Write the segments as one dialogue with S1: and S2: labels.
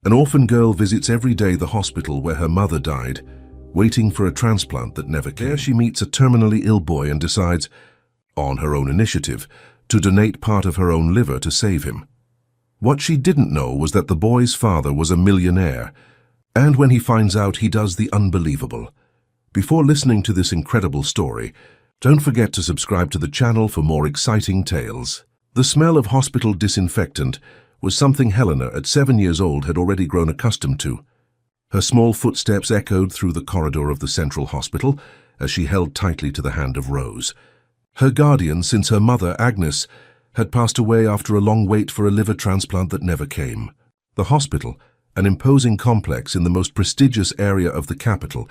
S1: An orphan girl visits every day the hospital where her mother died, waiting for a transplant that never came. There she meets a terminally ill boy and decides, on her own initiative, to donate part of her own liver to save him. What she didn't know was that the boy's father was a millionaire, and when he finds out, he does the unbelievable. Before listening to this incredible story, don't forget to subscribe to the channel for more exciting tales. The smell of hospital disinfectant was something Helena, at 7 years old, had already grown accustomed to. Her small footsteps echoed through the corridor of the central hospital as she held tightly to the hand of Rose. Her guardian since her mother, Agnes, had passed away after a long wait for a liver transplant that never came. The hospital, an imposing complex in the most prestigious area of the capital,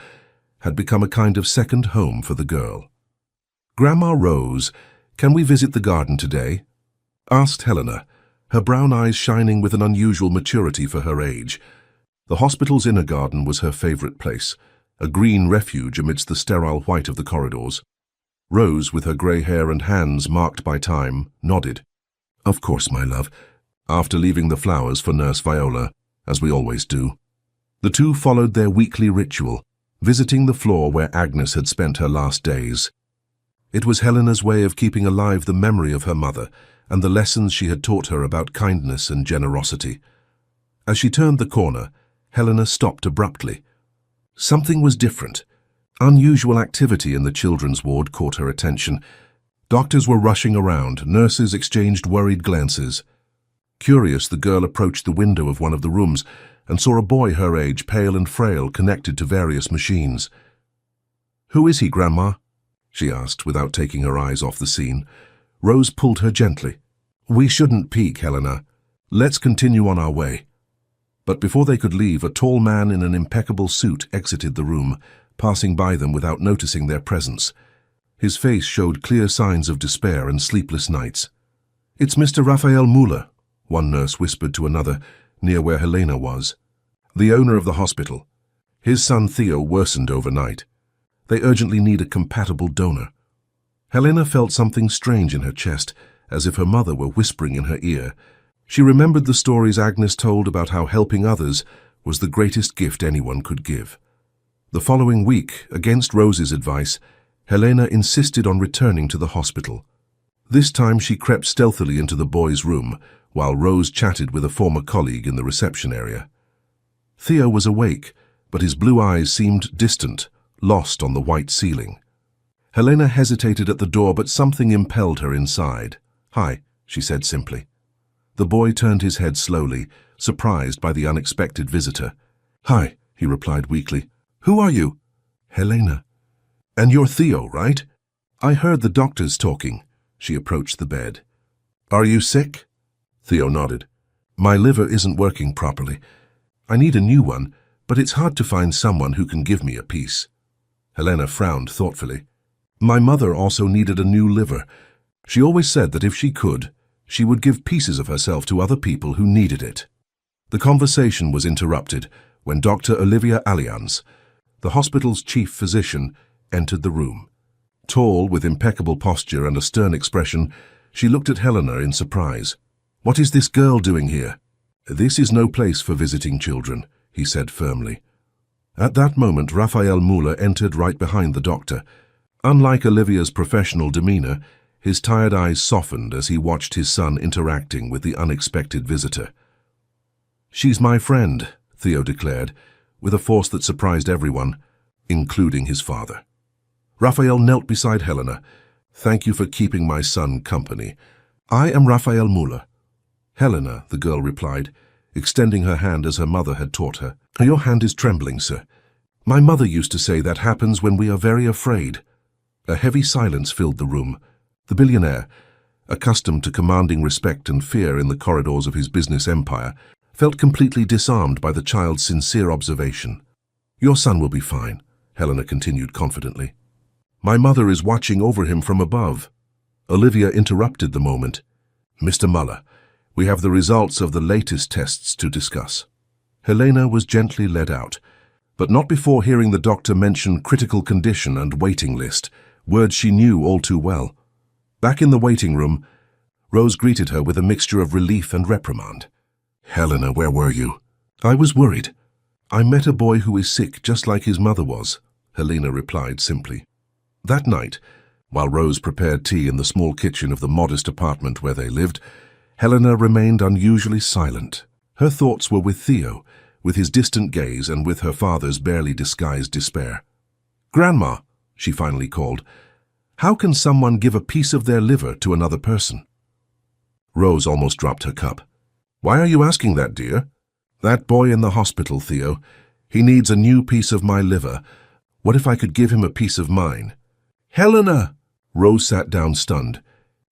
S1: had become a kind of second home for the girl. "Grandma Rose, can we visit the garden today?" asked Helena, her brown eyes shining with an unusual maturity for her age. The hospital's inner garden was her favorite place, a green refuge amidst the sterile white of the corridors. Rose, with her grey hair and hands marked by time, nodded. "Of course, my love," after leaving the flowers for Nurse Viola, as we always do. The two followed their weekly ritual, visiting the floor where Agnes had spent her last days. It was Helena's way of keeping alive the memory of her mother and the lessons she had taught her about kindness and generosity. As she turned the corner, Helena stopped abruptly. Something was different. Unusual activity in the children's ward caught her attention. Doctors were rushing around, nurses exchanged worried glances. Curious, the girl approached the window of one of the rooms and saw a boy her age, pale and frail, connected to various machines. "Who is he, Grandma?" she asked, without taking her eyes off the scene. Rose pulled her gently. "We shouldn't peek, Helena. Let's continue on our way." But before they could leave, a tall man in an impeccable suit exited the room, passing by them without noticing their presence. His face showed clear signs of despair and sleepless nights. "It's Mr. Raphael Müller," one nurse whispered to another, near where Helena was. "The owner of the hospital. His son Theo worsened overnight. They urgently need a compatible donor." Helena felt something strange in her chest, as if her mother were whispering in her ear. She remembered the stories Agnes told about how helping others was the greatest gift anyone could give. The following week, against Rose's advice, Helena insisted on returning to the hospital. This time she crept stealthily into the boy's room, while Rose chatted with a former colleague in the reception area. Theo was awake, but his blue eyes seemed distant, lost on the white ceiling. Helena hesitated at the door, but something impelled her inside. "Hi," she said simply. The boy turned his head slowly, surprised by the unexpected visitor. "Hi," he replied weakly. "Who are you?" "Helena." "And you're Theo, right?" "I heard the doctors talking." She approached the bed. "Are you sick?" Theo nodded. "My liver isn't working properly. I need a new one, but it's hard to find someone who can give me a piece." Helena frowned thoughtfully. "My mother also needed a new liver. She always said that if she could, she would give pieces of herself to other people who needed it." The conversation was interrupted when Dr. Olivia Allianz, the hospital's chief physician, entered the room. Tall, with impeccable posture and a stern expression, she looked at Helena in surprise. "What is this girl doing here?" "This is no place for visiting children," he said firmly. At that moment, Raphael Müller entered right behind the doctor. Unlike Olivia's professional demeanor, his tired eyes softened as he watched his son interacting with the unexpected visitor. "She's my friend," Theo declared, with a force that surprised everyone, including his father. Raphael knelt beside Helena. "Thank you for keeping my son company. I am Raphael Müller." "Helena," the girl replied, extending her hand as her mother had taught her. "Your hand is trembling, sir. My mother used to say that happens when we are very afraid." A heavy silence filled the room. The billionaire, accustomed to commanding respect and fear in the corridors of his business empire, felt completely disarmed by the child's sincere observation. "Your son will be fine," Helena continued confidently. "My mother is watching over him from above." Olivia interrupted the moment. "Mr. Müller, we have the results of the latest tests to discuss." Helena was gently led out, but not before hearing the doctor mention critical condition and waiting list, words she knew all too well. Back in the waiting room, Rose greeted her with a mixture of relief and reprimand. "Helena, where were you?" I was worried. I met a boy who is sick just like his mother was, Helena replied simply. That night, while Rose prepared tea in the small kitchen of the modest apartment where they lived, Helena remained unusually silent. Her thoughts were with Theo, with his distant gaze and with her father's barely disguised despair. "Grandma," she finally called, "how can someone give a piece of their liver to another person?" Rose almost dropped her cup. "Why are you asking that, dear?" "That boy in the hospital, Theo. He needs a new piece of my liver. What if I could give him a piece of mine?" "Helena!" Rose sat down stunned.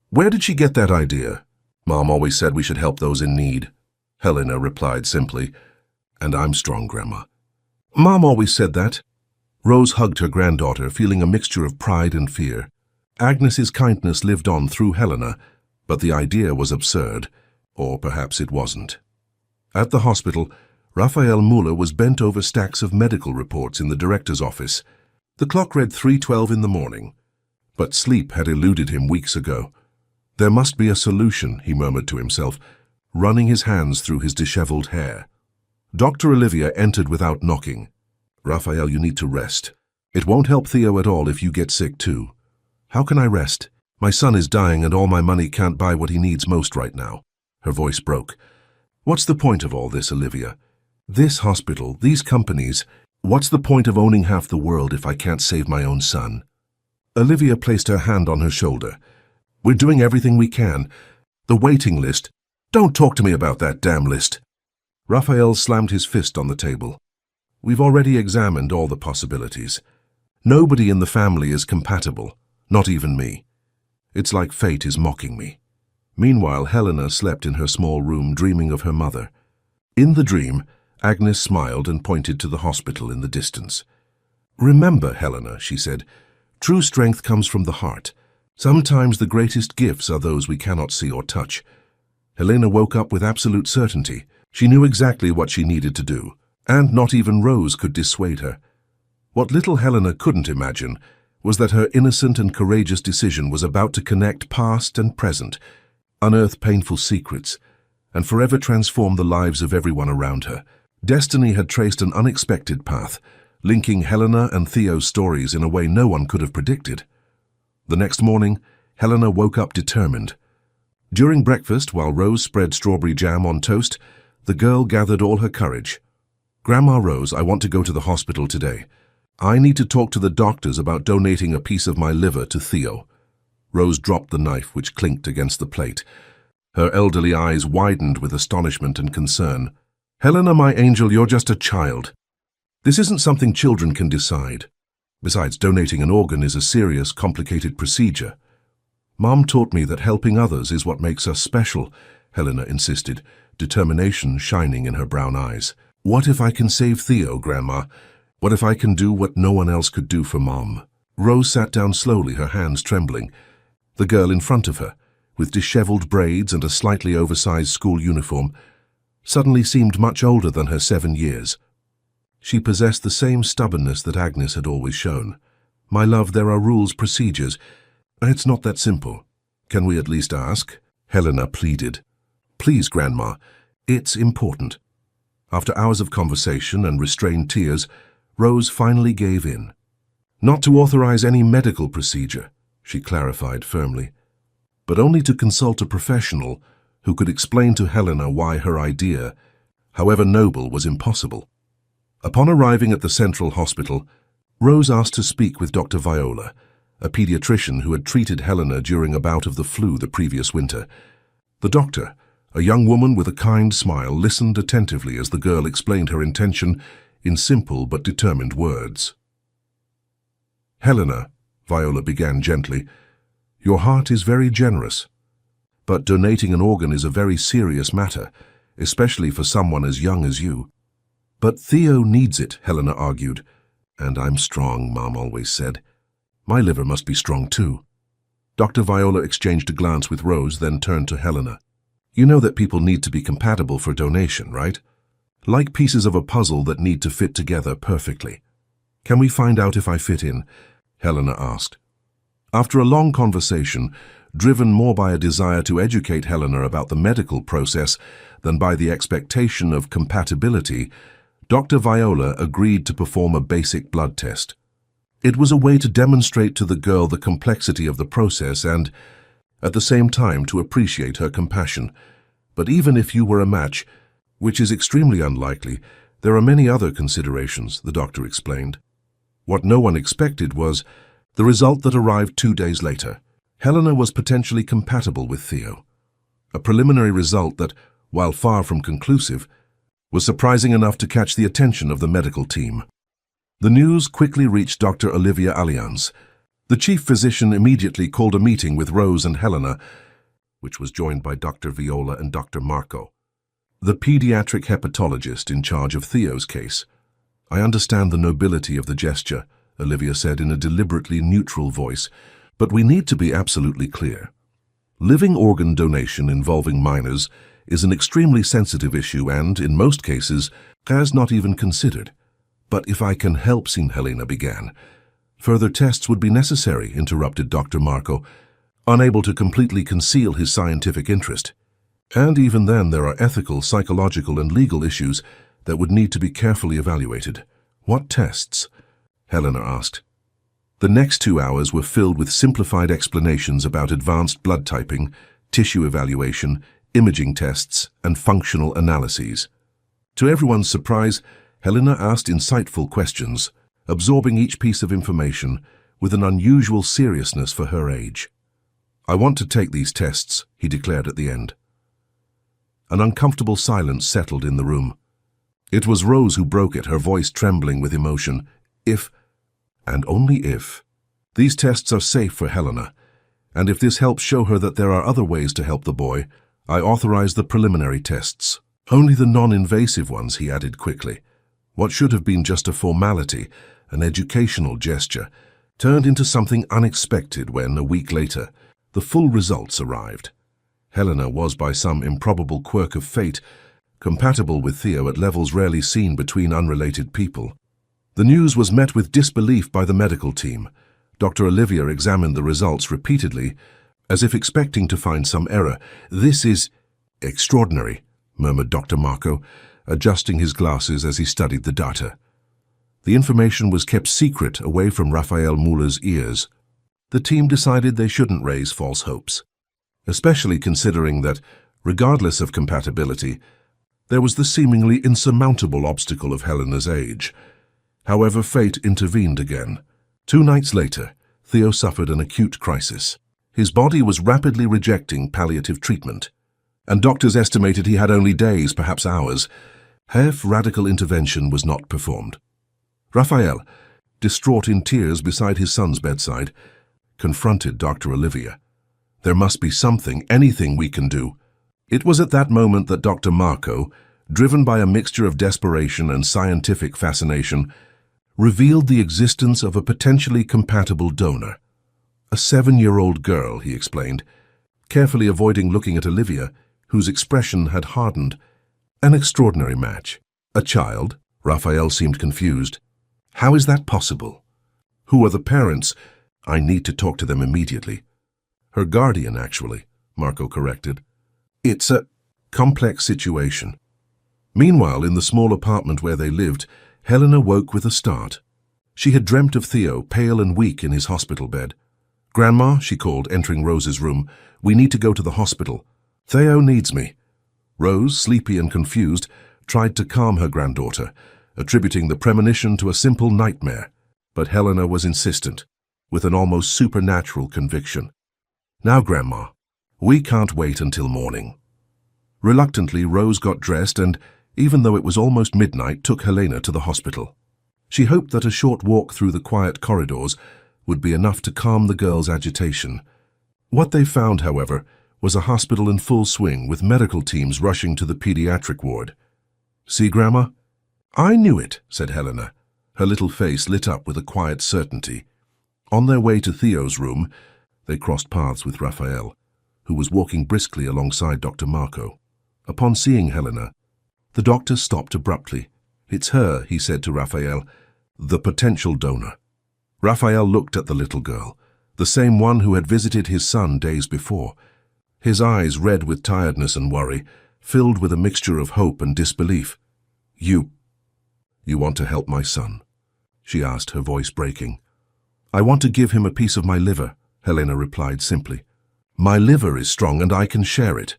S1: "Where did she get that idea?" "Mom always said we should help those in need," Helena replied simply. "And I'm strong, Grandma." "Mom always said that." Rose hugged her granddaughter, feeling a mixture of pride and fear. Agnes's kindness lived on through Helena, but the idea was absurd. Or perhaps it wasn't. At the hospital, Raphael Muller was bent over stacks of medical reports in the director's office. The clock read 3:12 in the morning, but sleep had eluded him weeks ago. There must be a solution, he murmured to himself, running his hands through his disheveled hair. Dr. Olivia entered without knocking. "Raphael, you need to rest. It won't help Theo at all if you get sick too." "How can I rest? My son is dying and all my money can't buy what he needs most right now." Her voice broke. "What's the point of all this, Olivia? This hospital, these companies, what's the point of owning half the world if I can't save my own son?" Olivia placed her hand on her shoulder. "We're doing everything we can. The waiting list. Don't talk to me about that damn list." Raphael slammed his fist on the table. "We've already examined all the possibilities. Nobody in the family is compatible, not even me. It's like fate is mocking me." Meanwhile, Helena slept in her small room dreaming of her mother. In the dream, Agnes smiled and pointed to the hospital in the distance. "Remember, Helena," she said, "true strength comes from the heart. Sometimes the greatest gifts are those we cannot see or touch." Helena woke up with absolute certainty. She knew exactly what she needed to do, and not even Rose could dissuade her. What little Helena couldn't imagine was that her innocent and courageous decision was about to connect past and present, unearth painful secrets, and forever transform the lives of everyone around her. Destiny had traced an unexpected path, linking Helena and Theo's stories in a way no one could have predicted. The next morning, Helena woke up determined. During breakfast, while Rose spread strawberry jam on toast, the girl gathered all her courage. "Grandma Rose, I want to go to the hospital today. I need to talk to the doctors about donating a piece of my liver to Theo." Rose dropped the knife, which clinked against the plate. Her elderly eyes widened with astonishment and concern. "Helena, my angel, you're just a child. This isn't something children can decide. Besides, donating an organ is a serious, complicated procedure." "Mom taught me that helping others is what makes us special," Helena insisted, determination shining in her brown eyes. "What if I can save Theo, Grandma? What if I can do what no one else could do for Mom?" Rose sat down slowly, her hands trembling. The girl in front of her, with disheveled braids and a slightly oversized school uniform, suddenly seemed much older than her 7 years. She possessed the same stubbornness that Agnes had always shown. "My love, there are rules, procedures. It's not that simple. Can we at least ask?" Helena pleaded. "Please, Grandma, it's important." After hours of conversation and restrained tears, Rose finally gave in. "Not to authorize any medical procedure," she clarified firmly, "but only to consult a professional who could explain to Helena why her idea, however noble, was impossible." Upon arriving at the Central Hospital, Rose asked to speak with Dr. Viola, a pediatrician who had treated Helena during a bout of the flu the previous winter. The doctor, a young woman with a kind smile, listened attentively as the girl explained her intention in simple but determined words. "Helena," Viola began gently, "your heart is very generous. But donating an organ is a very serious matter, especially for someone as young as you." "But Theo needs it," Helena argued. "And I'm strong," Mom always said. "My liver must be strong too." Dr. Viola exchanged a glance with Rose, then turned to Helena. "You know that people need to be compatible for donation, right? Like pieces of a puzzle that need to fit together perfectly. Can we find out if I fit in?" Helena asked. After a long conversation, driven more by a desire to educate Helena about the medical process than by the expectation of compatibility, Dr. Viola agreed to perform a basic blood test. It was a way to demonstrate to the girl the complexity of the process and, at the same time, to appreciate her compassion. But even if you were a match, which is extremely unlikely, there are many other considerations, the doctor explained. What no one expected was the result that arrived 2 days later. Helena was potentially compatible with Theo. A preliminary result that, while far from conclusive, was surprising enough to catch the attention of the medical team. The news quickly reached Dr. Olivia Allianz. The chief physician immediately called a meeting with Rose and Helena, which was joined by Dr. Viola and Dr. Marco, the pediatric hepatologist in charge of Theo's case. "I understand the nobility of the gesture," Olivia said in a deliberately neutral voice, "but we need to be absolutely clear. Living organ donation involving minors is an extremely sensitive issue and, in most cases, is not even considered. But if I can help," Helena began. "Further tests would be necessary," interrupted Dr. Marco, unable to completely conceal his scientific interest. "And even then there are ethical, psychological and legal issues that would need to be carefully evaluated." "What tests?" Helena asked. The next 2 hours were filled with simplified explanations about advanced blood typing, tissue evaluation, imaging tests, and functional analyses. To everyone's surprise, Helena asked insightful questions, absorbing each piece of information with an unusual seriousness for her age. "I want to take these tests," he declared at the end. An uncomfortable silence settled in the room. It was Rose who broke it, her voice trembling with emotion. "If, and only if, these tests are safe for Helena, and if this helps show her that there are other ways to help the boy, I authorize the preliminary tests. Only the non-invasive ones," he added quickly. What should have been just a formality, an educational gesture, turned into something unexpected when, a week later, the full results arrived. Helena was, by some improbable quirk of fate, compatible with Theo at levels rarely seen between unrelated people. The news was met with disbelief by the medical team. Dr. Olivia examined the results repeatedly, as if expecting to find some error. "This is extraordinary," murmured Dr. Marco, adjusting his glasses as he studied the data. The information was kept secret away from Raphael Muller's ears. The team decided they shouldn't raise false hopes, especially considering that, regardless of compatibility, there was the seemingly insurmountable obstacle of Helena's age. However, fate intervened again. 2 nights later, Theo suffered an acute crisis. His body was rapidly rejecting palliative treatment, and doctors estimated he had only days, perhaps hours, if radical intervention was not performed. Raphael, distraught in tears beside his son's bedside, confronted Dr. Olivia. "There must be something, anything we can do." It was at that moment that Dr. Marco, driven by a mixture of desperation and scientific fascination, revealed the existence of a potentially compatible donor. "A 7-year-old girl," he explained, carefully avoiding looking at Olivia, whose expression had hardened. "An extraordinary match." "A child?" Raphael seemed confused. "How is that possible?" "Who are the parents?" "I need to talk to them immediately." "Her guardian, actually," Marco corrected. "It's a complex situation." Meanwhile, in the small apartment where they lived, Helena woke with a start. She had dreamt of Theo, pale and weak in his hospital bed. "Grandma," she called, entering Rose's room, "we need to go to the hospital. Theo needs me." Rose, sleepy and confused, tried to calm her granddaughter, attributing the premonition to a simple nightmare. But Helena was insistent, with an almost supernatural conviction. "Now, Grandma, we can't wait until morning." Reluctantly, Rose got dressed and, even though it was almost midnight, took Helena to the hospital. She hoped that a short walk through the quiet corridors would be enough to calm the girl's agitation. What they found, however, was a hospital in full swing, with medical teams rushing to the pediatric ward. "See, Grandma?" "I knew it," said Helena, her little face lit up with a quiet certainty. On their way to Theo's room, they crossed paths with Raphael, who was walking briskly alongside Dr. Marco. Upon seeing Helena, the doctor stopped abruptly. "It's her," he said to Raphael, "the potential donor." Raphael looked at the little girl, the same one who had visited his son days before. His eyes red with tiredness and worry, filled with a mixture of hope and disbelief. You want to help my son?" she asked, her voice breaking. "I want to give him a piece of my liver," Helena replied simply. "My liver is strong and I can share it."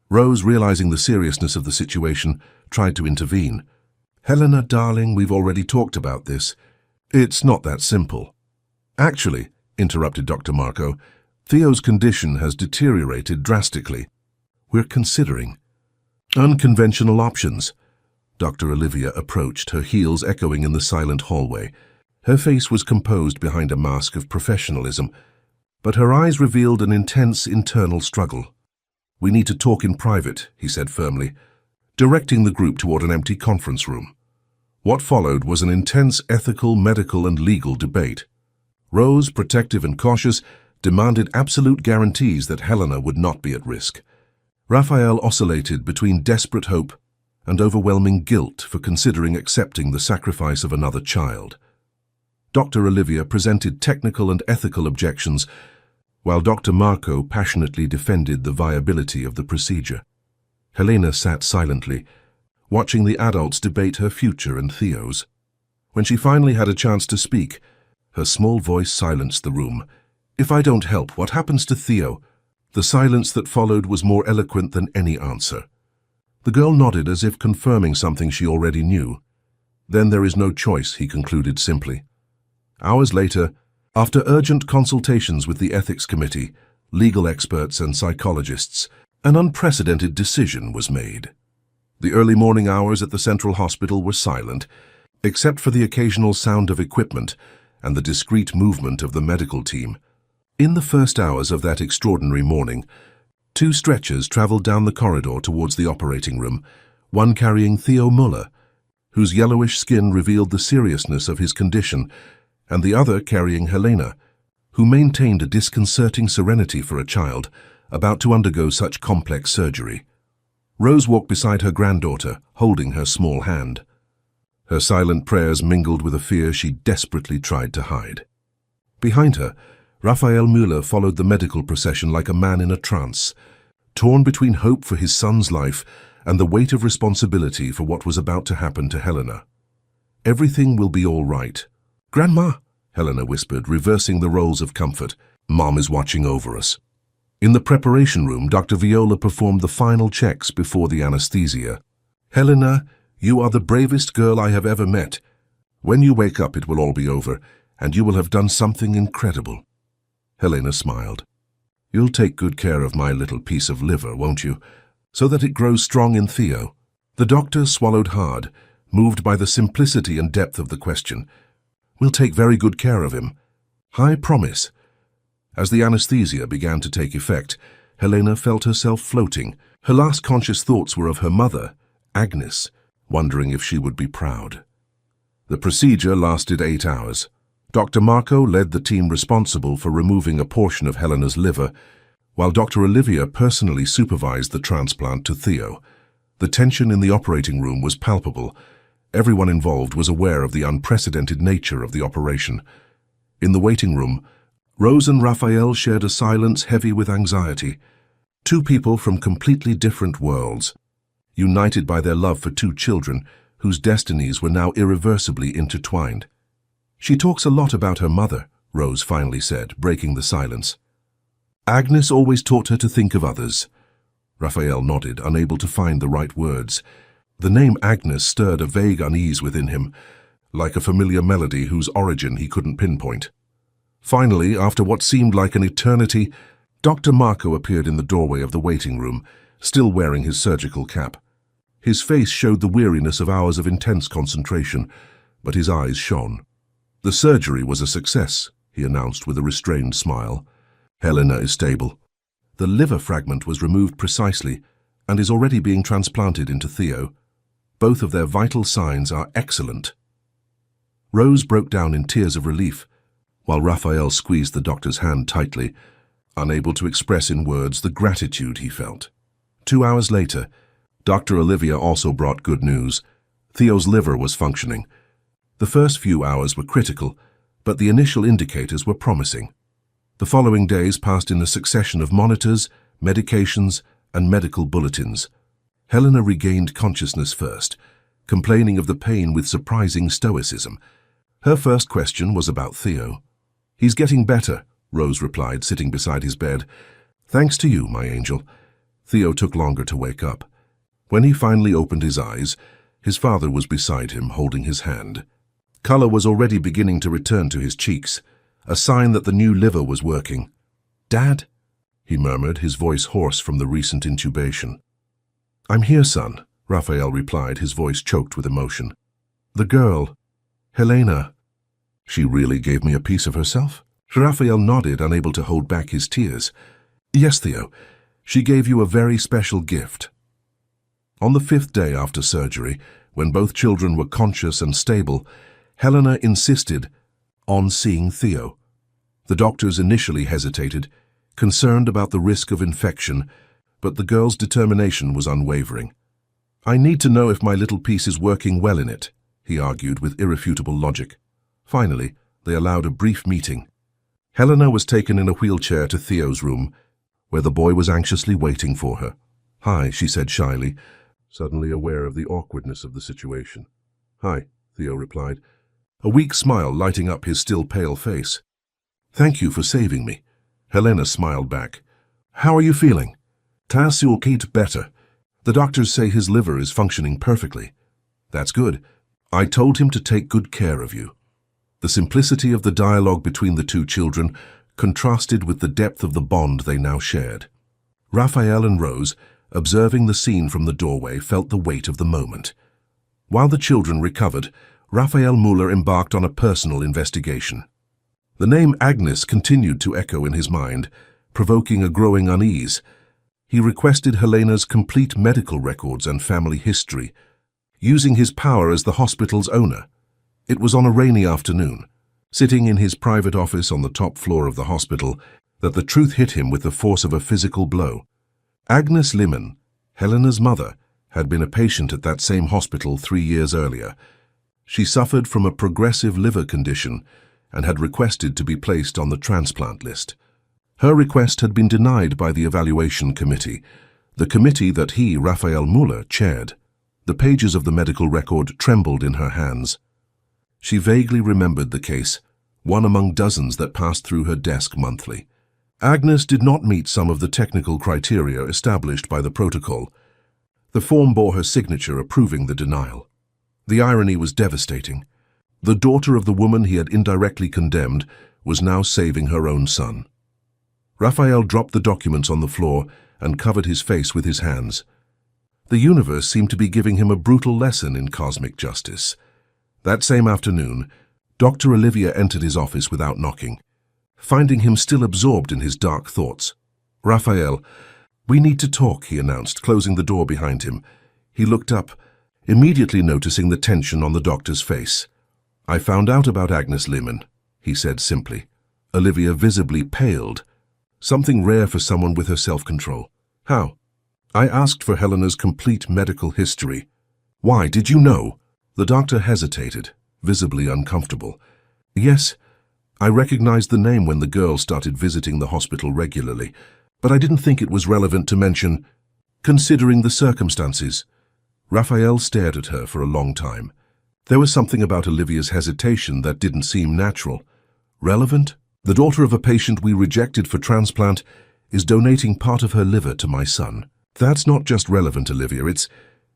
S1: Rose, realizing the seriousness of the situation, tried to intervene. "Helena, darling, we've already talked about this. It's not that simple." "Actually," interrupted Dr. Marco, "Theo's condition has deteriorated drastically. We're considering unconventional options." Dr. Olivia approached, her heels echoing in the silent hallway. Her face was composed behind a mask of professionalism, but her eyes revealed an intense internal struggle. "We need to talk in private," he said firmly, directing the group toward an empty conference room. What followed was an intense ethical, medical, and legal debate. Rose, protective and cautious, demanded absolute guarantees that Helena would not be at risk. Raphael oscillated between desperate hope and overwhelming guilt for considering accepting the sacrifice of another child. Dr. Olivia presented technical and ethical objections, while Dr. Marco passionately defended the viability of the procedure. Helena sat silently, watching the adults debate her future and Theo's. When she finally had a chance to speak, her small voice silenced the room. "If I don't help, what happens to Theo?" The silence that followed was more eloquent than any answer. The girl nodded as if confirming something she already knew. "Then there is no choice," he concluded simply. Hours later, after urgent consultations with the ethics committee, legal experts and psychologists, an unprecedented decision was made. The early morning hours at the Central Hospital were silent, except for the occasional sound of equipment and the discreet movement of the medical team. In the first hours of that extraordinary morning, 2 stretchers traveled down the corridor towards the operating room, one carrying Theo Muller, whose yellowish skin revealed the seriousness of his condition, and the other carrying Helena, who maintained a disconcerting serenity for a child about to undergo such complex surgery. Rose walked beside her granddaughter, holding her small hand. Her silent prayers mingled with a fear she desperately tried to hide. Behind her, Raphael Müller followed the medical procession like a man in a trance, torn between hope for his son's life and the weight of responsibility for what was about to happen to Helena. "Everything will be all right." "Grandma," Helena whispered, reversing the roles of comfort. "Mom is watching over us." In the preparation room, Dr. Viola performed the final checks before the anesthesia. "Helena, you are the bravest girl I have ever met. When you wake up, it will all be over, and you will have done something incredible." Helena smiled. "You'll take good care of my little piece of liver, won't you, so that it grows strong in Theo?" The doctor swallowed hard, moved by the simplicity and depth of the question. "We'll take very good care of him. I promise." As the anesthesia began to take effect, Helena felt herself floating. Her last conscious thoughts were of her mother, Agnes, wondering if she would be proud. The procedure lasted 8 hours. Dr. Marco led the team responsible for removing a portion of Helena's liver, while Dr. Olivia personally supervised the transplant to Theo. The tension in the operating room was palpable. Everyone involved was aware of the unprecedented nature of the operation. In the waiting room, Rose and Raphael shared a silence heavy with anxiety. 2 people from completely different worlds, united by their love for 2 children whose destinies were now irreversibly intertwined. "She talks a lot about her mother," Rose finally said, breaking the silence. "Agnes always taught her to think of others." Raphael nodded, unable to find the right words. The name Agnes stirred a vague unease within him, like a familiar melody whose origin he couldn't pinpoint. Finally, after what seemed like an eternity, Dr. Marco appeared in the doorway of the waiting room, still wearing his surgical cap. His face showed the weariness of hours of intense concentration, but his eyes shone. "The surgery was a success," he announced with a restrained smile. "Helena is stable. The liver fragment was removed precisely and is already being transplanted into Theo. Both of their vital signs are excellent." Rose broke down in tears of relief, while Raphael squeezed the doctor's hand tightly, unable to express in words the gratitude he felt. 2 hours later, Dr. Olivia also brought good news. Theo's liver was functioning. The first few hours were critical, but the initial indicators were promising. The following days passed in a succession of monitors, medications, and medical bulletins. Helena regained consciousness first, complaining of the pain with surprising stoicism. Her first question was about Theo. "He's getting better," Rose replied, sitting beside his bed. "Thanks to you, my angel." Theo took longer to wake up. When he finally opened his eyes, his father was beside him, holding his hand. Color was already beginning to return to his cheeks, a sign that the new liver was working. "Dad?" he murmured, his voice hoarse from the recent intubation. "I'm here, son," Raphael replied, his voice choked with emotion. "The girl, Helena, she really gave me a piece of herself?" Raphael nodded, unable to hold back his tears. "Yes, Theo, she gave you a very special gift." On the 5th day after surgery, when both children were conscious and stable, Helena insisted on seeing Theo. The doctors initially hesitated, concerned about the risk of infection, but the girl's determination was unwavering. "I need to know if my little piece is working well in it," he argued with irrefutable logic. Finally, they allowed a brief meeting. Helena was taken in a wheelchair to Theo's room, where the boy was anxiously waiting for her. "Hi," she said shyly, suddenly aware of the awkwardness of the situation. "Hi," Theo replied, a weak smile lighting up his still pale face. "Thank you for saving me." Helena smiled back. "How are you feeling?" "Tassul Kate better. The doctors say his liver is functioning perfectly." "That's good. I told him to take good care of you." The simplicity of the dialogue between the two children contrasted with the depth of the bond they now shared. Raphael and Rose, observing the scene from the doorway, felt the weight of the moment. While the children recovered, Raphael Muller embarked on a personal investigation. The name Agnes continued to echo in his mind, provoking a growing unease. He requested Helena's complete medical records and family history, using his power as the hospital's owner. It was on a rainy afternoon, sitting in his private office on the top floor of the hospital, that the truth hit him with the force of a physical blow. Agnes Liman, Helena's mother, had been a patient at that same hospital 3 years earlier. She suffered from a progressive liver condition and had requested to be placed on the transplant list. Her request had been denied by the evaluation committee, the committee that he, Raphael Muller, chaired. The pages of the medical record trembled in her hands. She vaguely remembered the case, one among dozens that passed through her desk monthly. Agnes did not meet some of the technical criteria established by the protocol. The form bore her signature approving the denial. The irony was devastating. The daughter of the woman he had indirectly condemned was now saving her own son. Raphael dropped the documents on the floor and covered his face with his hands. The universe seemed to be giving him a brutal lesson in cosmic justice. That same afternoon, Dr. Olivia entered his office without knocking, finding him still absorbed in his dark thoughts. "Raphael, we need to talk," he announced, closing the door behind him. He looked up, immediately noticing the tension on the doctor's face. "I found out about Agnes Liman," he said simply. Olivia visibly paled, something rare for someone with her self-control. "How?" "I asked for Helena's complete medical history." "Why, did you know?" The doctor hesitated, visibly uncomfortable. "Yes, I recognized the name when the girl started visiting the hospital regularly, but I didn't think it was relevant to mention, considering the circumstances." Raphael stared at her for a long time. There was something about Olivia's hesitation that didn't seem natural. "Relevant? The daughter of a patient we rejected for transplant is donating part of her liver to my son. That's not just relevant, Olivia, it's..."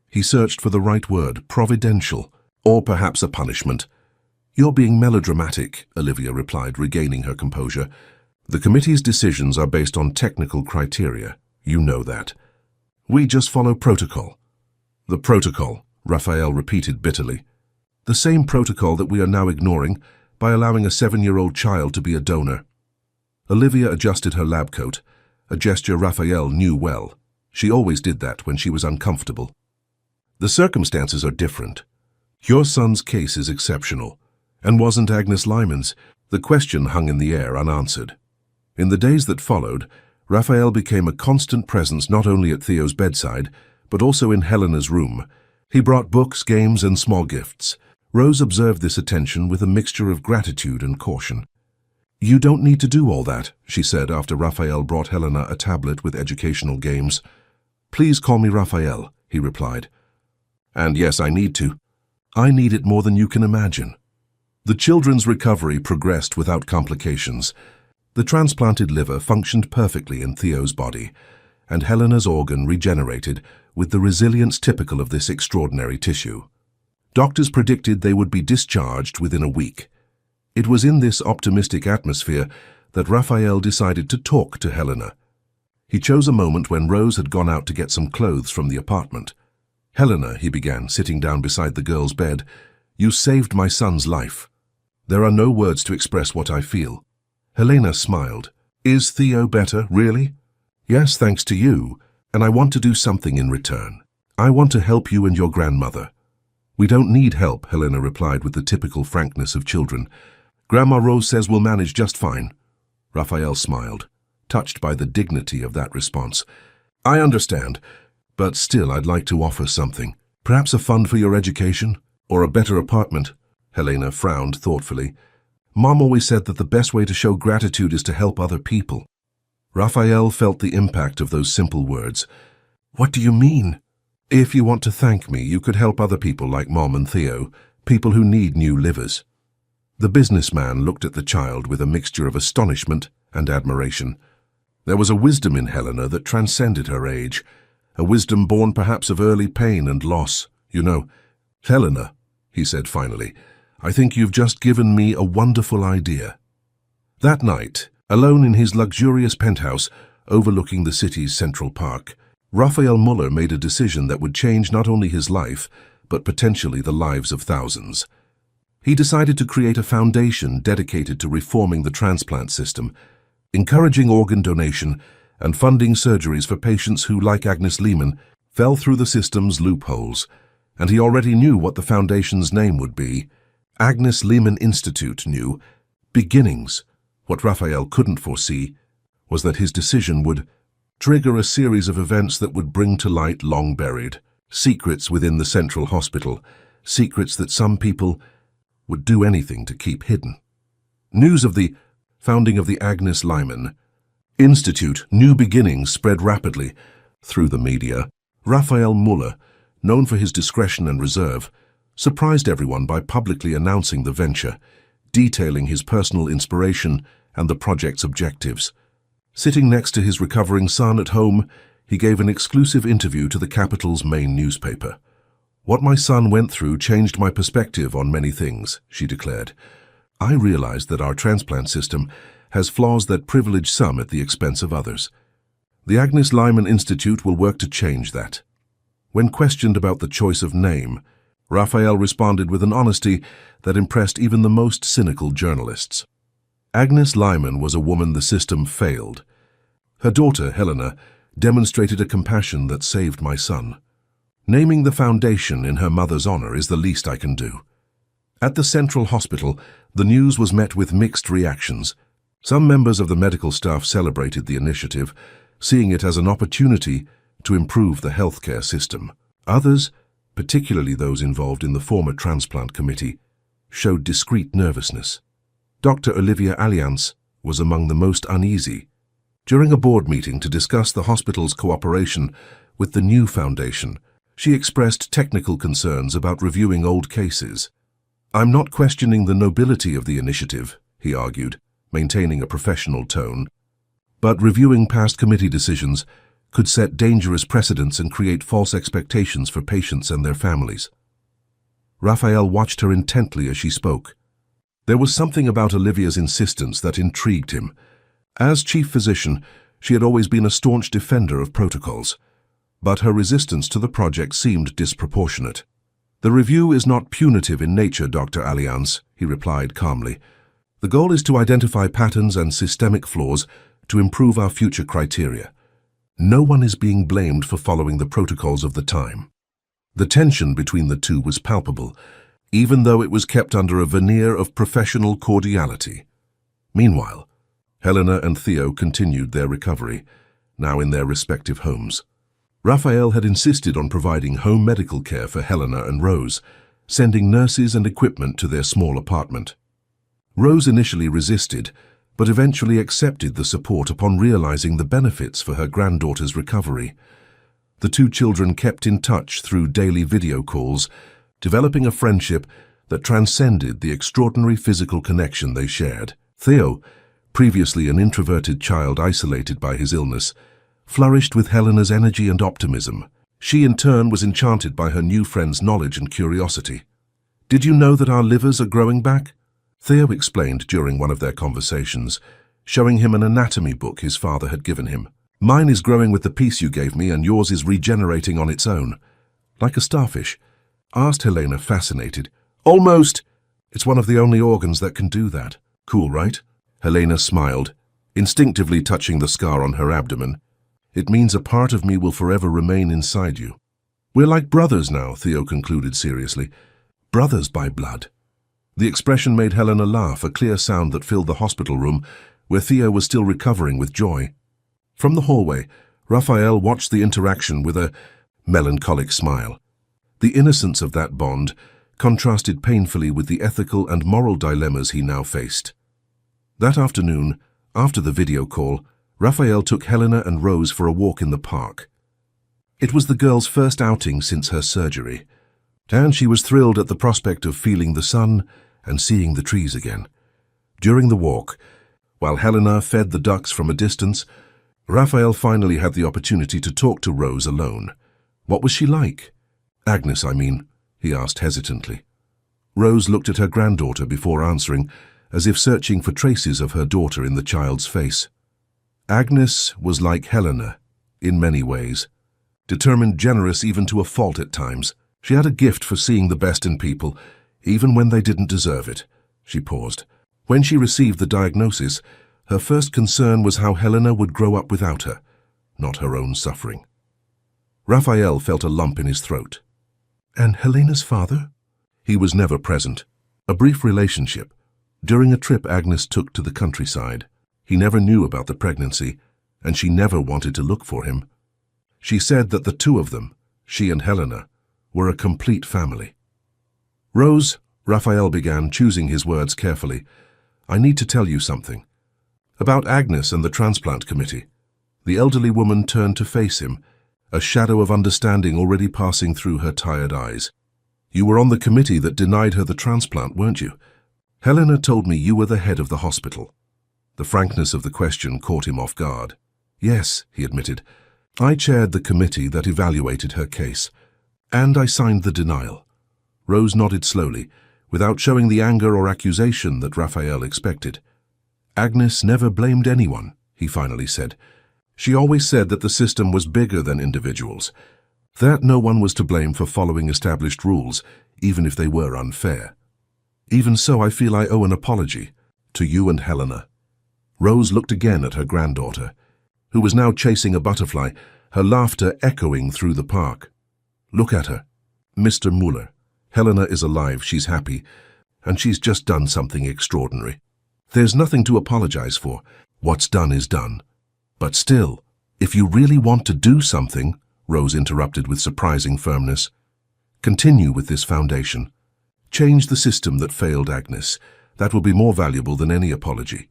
S1: He searched for the right word, providential, or perhaps a punishment. "You're being melodramatic," Olivia replied, regaining her composure. "The committee's decisions are based on technical criteria. You know that. We just follow protocol." "The protocol," Raphael repeated bitterly. "The same protocol that we are now ignoring by allowing a 7-year-old child to be a donor." Olivia adjusted her lab coat, a gesture Raphael knew well. She always did that when she was uncomfortable. "The circumstances are different. Your son's case is exceptional, and wasn't Agnes Liman's." The question hung in the air unanswered. In the days that followed, Raphael became a constant presence not only at Theo's bedside, but also in Helena's room. He brought books, games, and small gifts. Rose observed this attention with a mixture of gratitude and caution. "You don't need to do all that," she said after Raphael brought Helena a tablet with educational games. "Please call me Raphael," he replied. "And yes, I need to. I need it more than you can imagine." The children's recovery progressed without complications. The transplanted liver functioned perfectly in Theo's body, and Helena's organ regenerated with the resilience typical of this extraordinary tissue. Doctors predicted they would be discharged within a week. It was in this optimistic atmosphere that Raphael decided to talk to Helena. He chose a moment when Rose had gone out to get some clothes from the apartment. "Helena," he began, sitting down beside the girl's bed, "you saved my son's life. There are no words to express what I feel." Helena smiled. "Is Theo better, really?" "Yes, thanks to you, and I want to do something in return. I want to help you and your grandmother." "We don't need help," Helena replied with the typical frankness of children. "Grandma Rose says we'll manage just fine." Raphael smiled, touched by the dignity of that response. "I understand, but still I'd like to offer something. Perhaps a fund for your education, or a better apartment." Helena frowned thoughtfully. "Mom always said that the best way to show gratitude is to help other people." Raphael felt the impact of those simple words. "What do you mean?" "If you want to thank me, you could help other people like Mom and Theo, people who need new livers." The businessman looked at the child with a mixture of astonishment and admiration. There was a wisdom in Helena that transcended her age, a wisdom born perhaps of early pain and loss. "You know, Helena," he said finally, "I think you've just given me a wonderful idea." That night, alone in his luxurious penthouse overlooking the city's Central Park, Raphael Muller made a decision that would change not only his life, but potentially the lives of thousands. He decided to create a foundation dedicated to reforming the transplant system, encouraging organ donation and funding surgeries for patients who, like Agnes Lehman, fell through the system's loopholes. And he already knew what the foundation's name would be. Agnes Lehman Institute knew. Beginnings. What Raphael couldn't foresee was that his decision would trigger a series of events that would bring to light long buried secrets within the Central Hospital, secrets that some people would do anything to keep hidden. News of the founding of the Agnes Lehman Institute, New Beginnings, spread rapidly through the media. Raphael Muller, known for his discretion and reserve, surprised everyone by publicly announcing the venture, detailing his personal inspiration and the project's objectives. Sitting next to his recovering son at home, he gave an exclusive interview to the capital's main newspaper. "What my son went through changed my perspective on many things," she declared. "I realized that our transplant system has flaws that privilege some at the expense of others. The Agnes Lehman Institute will work to change that." When questioned about the choice of name, Raphael responded with an honesty that impressed even the most cynical journalists. Agnes Lehman was a woman the system failed. Her daughter, Helena, demonstrated a compassion that saved my son. Naming the foundation in her mother's honor is the least I can do. At the Central Hospital, the news was met with mixed reactions. Some members of the medical staff celebrated the initiative, seeing it as an opportunity to improve the healthcare system. Others, particularly those involved in the former transplant committee, showed discreet nervousness. Dr. Olivia Alliance was among the most uneasy. During a board meeting to discuss the hospital's cooperation with the new foundation, she expressed technical concerns about reviewing old cases. "I'm not questioning the nobility of the initiative," he argued, maintaining a professional tone, "but reviewing past committee decisions could set dangerous precedents and create false expectations for patients and their families." Raphael watched her intently as she spoke. There was something about Olivia's insistence that intrigued him. As chief physician, she had always been a staunch defender of protocols, but her resistance to the project seemed disproportionate. "The review is not punitive in nature, Dr. Alliance," he replied calmly. "The goal is to identify patterns and systemic flaws to improve our future criteria. No one is being blamed for following the protocols of the time." The tension between the two was palpable, even though it was kept under a veneer of professional cordiality. Meanwhile, Helena and Theo continued their recovery, now in their respective homes. Raphael had insisted on providing home medical care for Helena and Rose, sending nurses and equipment to their small apartment. Rose initially resisted, but eventually accepted the support upon realizing the benefits for her granddaughter's recovery. The two children kept in touch through daily video calls, developing a friendship that transcended the extraordinary physical connection they shared. Theo, previously an introverted child isolated by his illness, flourished with Helena's energy and optimism. She, in turn, was enchanted by her new friend's knowledge and curiosity. "Did you know that our livers are growing back?" Theo explained during one of their conversations, showing him an anatomy book his father had given him. "Mine is growing with the piece you gave me, and yours is regenerating on its own." "Like a starfish?" asked Helena, fascinated. "Almost. It's one of the only organs that can do that." "Cool, right?" Helena smiled, instinctively touching the scar on her abdomen. "It means a part of me will forever remain inside you." "We're like brothers now," Theo concluded seriously. "Brothers by blood." The expression made Helena laugh, a clear sound that filled the hospital room, where Theo was still recovering with joy. From the hallway, Raphael watched the interaction with a melancholic smile. The innocence of that bond contrasted painfully with the ethical and moral dilemmas he now faced. That afternoon, after the video call, Raphael took Helena and Rose for a walk in the park. It was the girl's first outing since her surgery, and she was thrilled at the prospect of feeling the sun and seeing the trees again. During the walk, while Helena fed the ducks from a distance, Raphael finally had the opportunity to talk to Rose alone. "What was she like?" "Agnes, I mean," he asked hesitantly. Rose looked at her granddaughter before answering, as if searching for traces of her daughter in the child's face. Agnes was like Helena, in many ways. Determined, generous even to a fault at times. She had a gift for seeing the best in people, even when they didn't deserve it. She paused. When she received the diagnosis, her first concern was how Helena would grow up without her, not her own suffering. Raphael felt a lump in his throat. "And Helena's father?" "He was never present. A brief relationship. During a trip Agnes took to the countryside. He never knew about the pregnancy, and she never wanted to look for him. She said that the two of them, she and Helena, were a complete family." "Rose," Raphael began, choosing his words carefully, "I need to tell you something. About Agnes and the transplant committee." The elderly woman turned to face him, a shadow of understanding already passing through her tired eyes. "You were on the committee that denied her the transplant, weren't you? Helena told me you were the head of the hospital." The frankness of the question caught him off guard. "Yes," he admitted. "I chaired the committee that evaluated her case, and I signed the denial." Rose nodded slowly, without showing the anger or accusation that Raphael expected. "Agnes never blamed anyone," he finally said. "She always said that the system was bigger than individuals, that no one was to blame for following established rules, even if they were unfair. Even so, I feel I owe an apology to you and Helena." Rose looked again at her granddaughter, who was now chasing a butterfly, her laughter echoing through the park. "Look at her. Mr. Muller. Helena is alive, she's happy, and she's just done something extraordinary. There's nothing to apologize for. What's done is done. But still, if you really want to do something," Rose interrupted with surprising firmness, "continue with this foundation. Change the system that failed Agnes. That will be more valuable than any apology."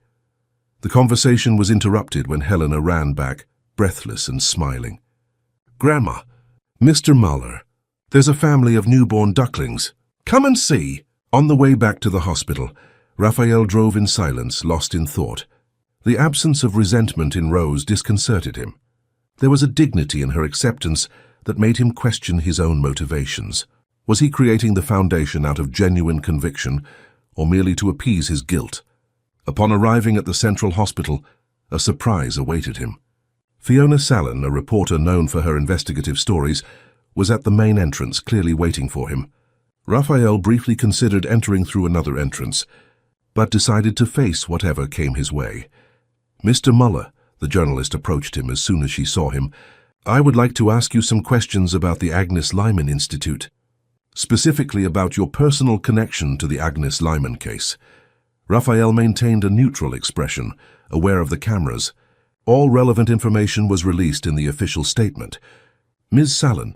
S1: The conversation was interrupted when Helena ran back, breathless and smiling. "Grandma, Mr. Muller, there's a family of newborn ducklings. Come and see." On the way back to the hospital, Raphael drove in silence, lost in thought. The absence of resentment in Rose disconcerted him. There was a dignity in her acceptance that made him question his own motivations. Was he creating the foundation out of genuine conviction, or merely to appease his guilt? Upon arriving at the Central Hospital, a surprise awaited him. Fiona Sallin, a reporter known for her investigative stories, was at the main entrance, clearly waiting for him. Raphael briefly considered entering through another entrance, but decided to face whatever came his way. "Mr. Muller," the journalist approached him as soon as she saw him, "I would like to ask you some questions about the Agnes Lyman Institute, specifically about your personal connection to the Agnes Lyman case." Raphael maintained a neutral expression, aware of the cameras. All relevant information was released in the official statement. "Ms. Sallin,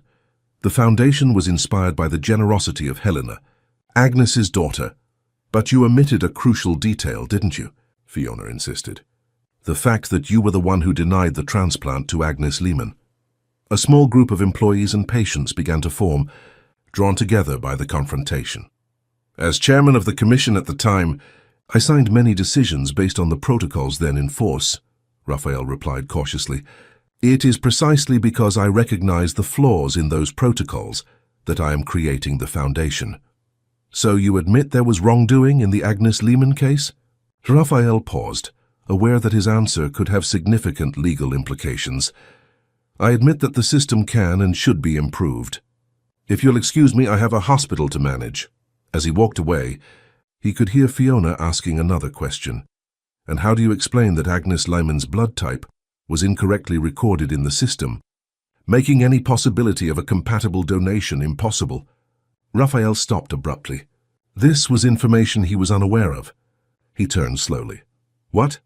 S1: the foundation was inspired by the generosity of Helena, Agnes's daughter, but you omitted a crucial detail, didn't you?" Fiona insisted. "The fact that you were the one who denied the transplant to Agnes Lehman." A small group of employees and patients began to form, drawn together by the confrontation. "As chairman of the commission at the time, I signed many decisions based on the protocols then in force," Raphael replied cautiously. "It is precisely because I recognize the flaws in those protocols that I am creating the foundation." "So you admit there was wrongdoing in the Agnes Lehman case?" Raphael paused, aware that his answer could have significant legal implications. "I admit that the system can and should be improved. If you'll excuse me, I have a hospital to manage." As he walked away, he could hear Fiona asking another question. "And how do you explain that Agnes Lehman's blood type was incorrectly recorded in the system, making any possibility of a compatible donation impossible?" Raphael stopped abruptly. This was information he was unaware of. He turned slowly. "What?"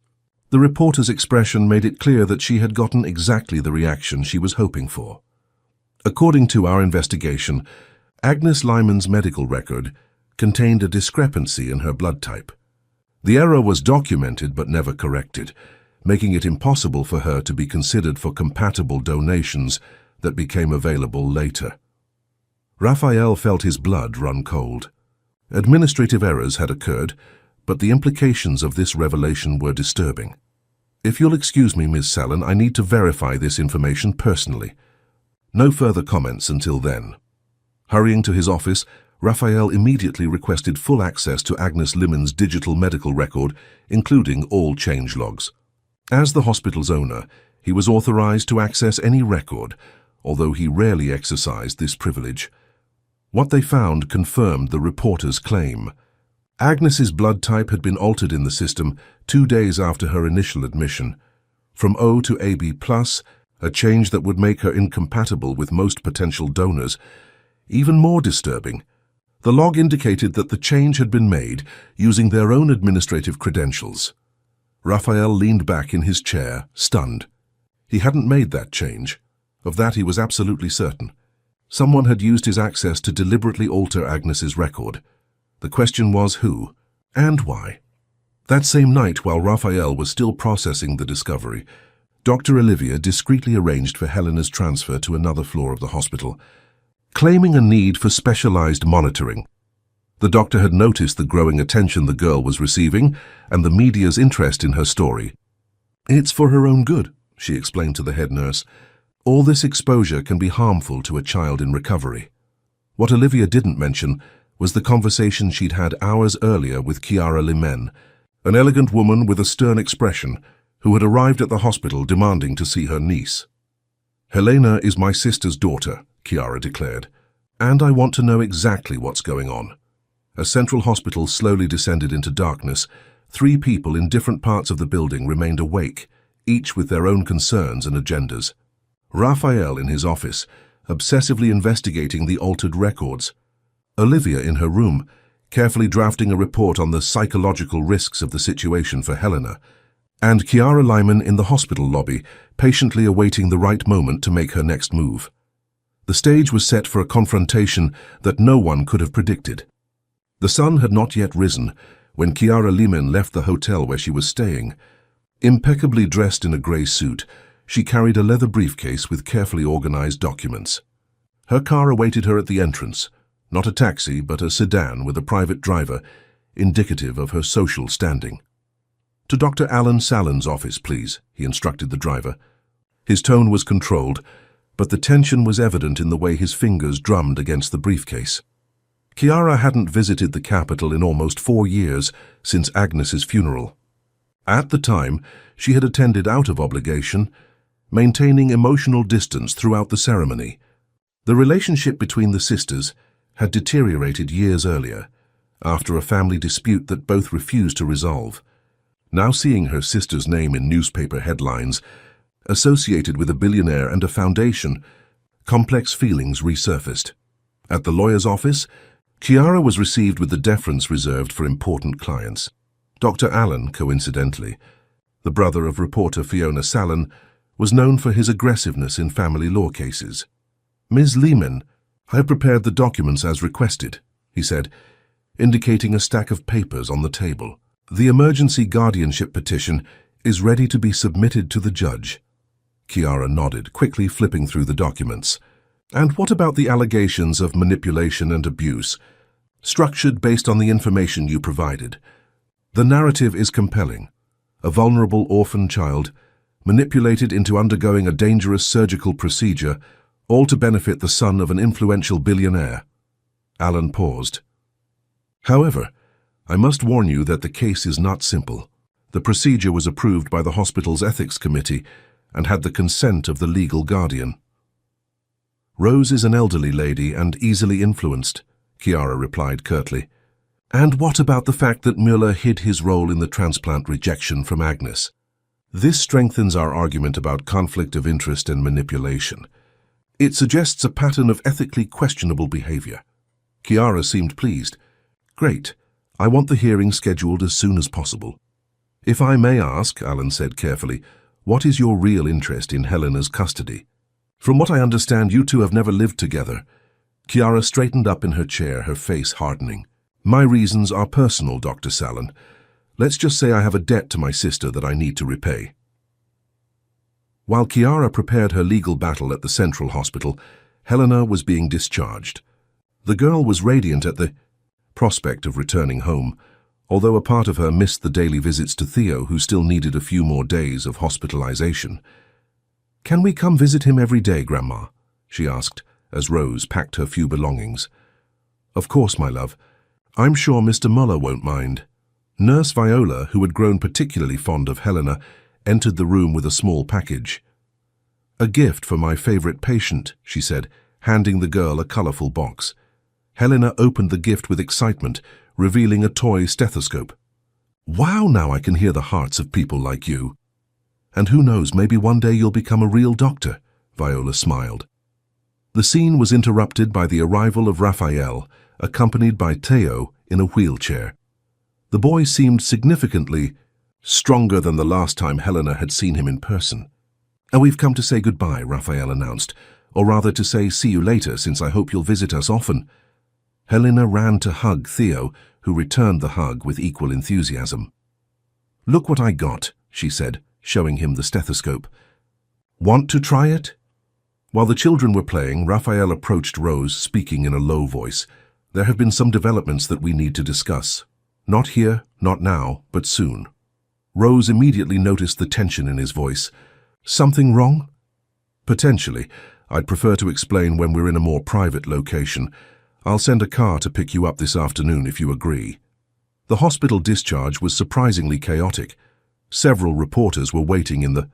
S1: The reporter's expression made it clear that she had gotten exactly the reaction she was hoping for. "According to our investigation, Agnes Lehman's medical record contained a discrepancy in her blood type. The error was documented but never corrected, making it impossible for her to be considered for compatible donations that became available later." Raphael felt his blood run cold. Administrative errors had occurred, but the implications of this revelation were disturbing. "If you'll excuse me, Ms. Sallin, I need to verify this information personally. No further comments until then." Hurrying to his office, Raphael immediately requested full access to Agnes Lehman's digital medical record, including all change logs. As the hospital's owner, he was authorized to access any record, although he rarely exercised this privilege. What they found confirmed the reporter's claim. Agnes's blood type had been altered in the system 2 days after her initial admission. From O to AB+, a change that would make her incompatible with most potential donors. Even more disturbing, the log indicated that the change had been made using their own administrative credentials. Raphael leaned back in his chair, stunned. He hadn't made that change. Of that he was absolutely certain. Someone had used his access to deliberately alter Agnes's record. The question was who, and why. That same night, while Raphael was still processing the discovery, Dr. Olivia discreetly arranged for Helena's transfer to another floor of the hospital, claiming a need for specialized monitoring. The doctor had noticed the growing attention the girl was receiving and the media's interest in her story. "It's for her own good," she explained to the head nurse. "All this exposure can be harmful to a child in recovery." What Olivia didn't mention was the conversation she'd had hours earlier with Chiara Limen, an elegant woman with a stern expression who had arrived at the hospital demanding to see her niece. "Helena is my sister's daughter," Chiara declared, "and I want to know exactly what's going on." As Central Hospital slowly descended into darkness, 3 people in different parts of the building remained awake, each with their own concerns and agendas. Raphael in his office, obsessively investigating the altered records. Olivia in her room, carefully drafting a report on the psychological risks of the situation for Helena. And Chiara Lyman in the hospital lobby, patiently awaiting the right moment to make her next move. The stage was set for a confrontation that no one could have predicted. The sun had not yet risen when Chiara Lyman left the hotel where she was staying. Impeccably dressed in a grey suit, she carried a leather briefcase with carefully organized documents. Her car awaited her at the entrance, not a taxi but a sedan with a private driver, indicative of her social standing. "To Dr. Alan Sallin's office, please," he instructed the driver. His tone was controlled, but the tension was evident in the way his fingers drummed against the briefcase. Chiara hadn't visited the capital in almost 4 years since Agnes's funeral. At the time, she had attended out of obligation, maintaining emotional distance throughout the ceremony. The relationship between the sisters had deteriorated years earlier, after a family dispute that both refused to resolve. Now seeing her sister's name in newspaper headlines, associated with a billionaire and a foundation, complex feelings resurfaced. At the lawyer's office, Chiara was received with the deference reserved for important clients. Dr. Allen, coincidentally, the brother of reporter Fiona Sallin, was known for his aggressiveness in family law cases. "Ms. Lehman, I have prepared the documents as requested," he said, indicating a stack of papers on the table. The emergency guardianship petition is ready to be submitted to the judge. Kiara nodded, quickly flipping through the documents. And what about the allegations of manipulation and abuse, structured based on the information you provided? The narrative is compelling. A vulnerable orphan child, manipulated into undergoing a dangerous surgical procedure, all to benefit the son of an influential billionaire. Alan paused. However, I must warn you that the case is not simple. The procedure was approved by the hospital's ethics committee and had the consent of the legal guardian. Rose is an elderly lady and easily influenced, Kiara replied curtly. And what about the fact that Müller hid his role in the transplant rejection from Agnes? This strengthens our argument about conflict of interest and manipulation. It suggests a pattern of ethically questionable behavior. Kiara seemed pleased. Great. I want the hearing scheduled as soon as possible. If I may ask, Alan said carefully, what is your real interest in Helena's custody? From what I understand, you two have never lived together. Kiara straightened up in her chair, her face hardening. My reasons are personal, Dr. Sallin. Let's just say I have a debt to my sister that I need to repay. While Kiara prepared her legal battle at the Central Hospital, Helena was being discharged. The girl was radiant at the prospect of returning home, although a part of her missed the daily visits to Theo, who still needed a few more days of hospitalization. Can we come visit him every day, Grandma? She asked, as Rose packed her few belongings. Of course, my love. I'm sure Mr. Muller won't mind. Nurse Viola, who had grown particularly fond of Helena, entered the room with a small package. A gift for my favorite patient, she said, handing the girl a colorful box. Helena opened the gift with excitement, revealing a toy stethoscope. Wow, now I can hear the hearts of people like you. And who knows, maybe one day you'll become a real doctor, Viola smiled. The scene was interrupted by the arrival of Raphael, accompanied by Theo in a wheelchair. The boy seemed significantly stronger than the last time Helena had seen him in person. "And we've come to say goodbye," Raphael announced, "or rather to say see you later, since I hope you'll visit us often." Helena ran to hug Theo, who returned the hug with equal enthusiasm. "Look what I got," she said, showing him the stethoscope. "Want to try it?" While the children were playing, Raphael approached Rose, speaking in a low voice. "There have been some developments that we need to discuss. Not here, not now, but soon." Rose immediately noticed the tension in his voice. "Something wrong?" "Potentially. I'd prefer to explain when we're in a more private location. I'll send a car to pick you up this afternoon if you agree." The hospital discharge was surprisingly chaotic. Several reporters were waiting in the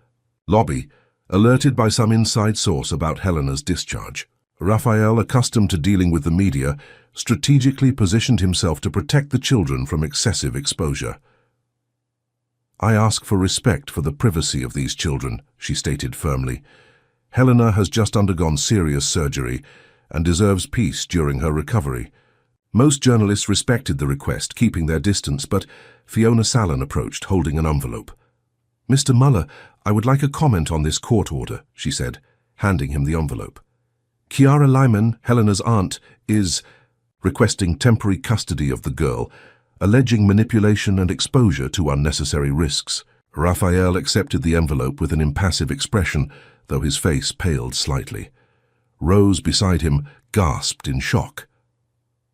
S1: lobby, alerted by some inside source about Helena's discharge. Raphael, accustomed to dealing with the media, strategically positioned himself to protect the children from excessive exposure. "I ask for respect for the privacy of these children," she stated firmly. "Helena has just undergone serious surgery and deserves peace during her recovery." Most journalists respected the request, keeping their distance, but Fiona Sallin approached, holding an envelope. "Mr. Muller, I would like a comment on this court order," she said, handing him the envelope. "Kiara Lyman, Helena's aunt, is requesting temporary custody of the girl, alleging manipulation and exposure to unnecessary risks." Raphael accepted the envelope with an impassive expression, though his face paled slightly. Rose, beside him, gasped in shock.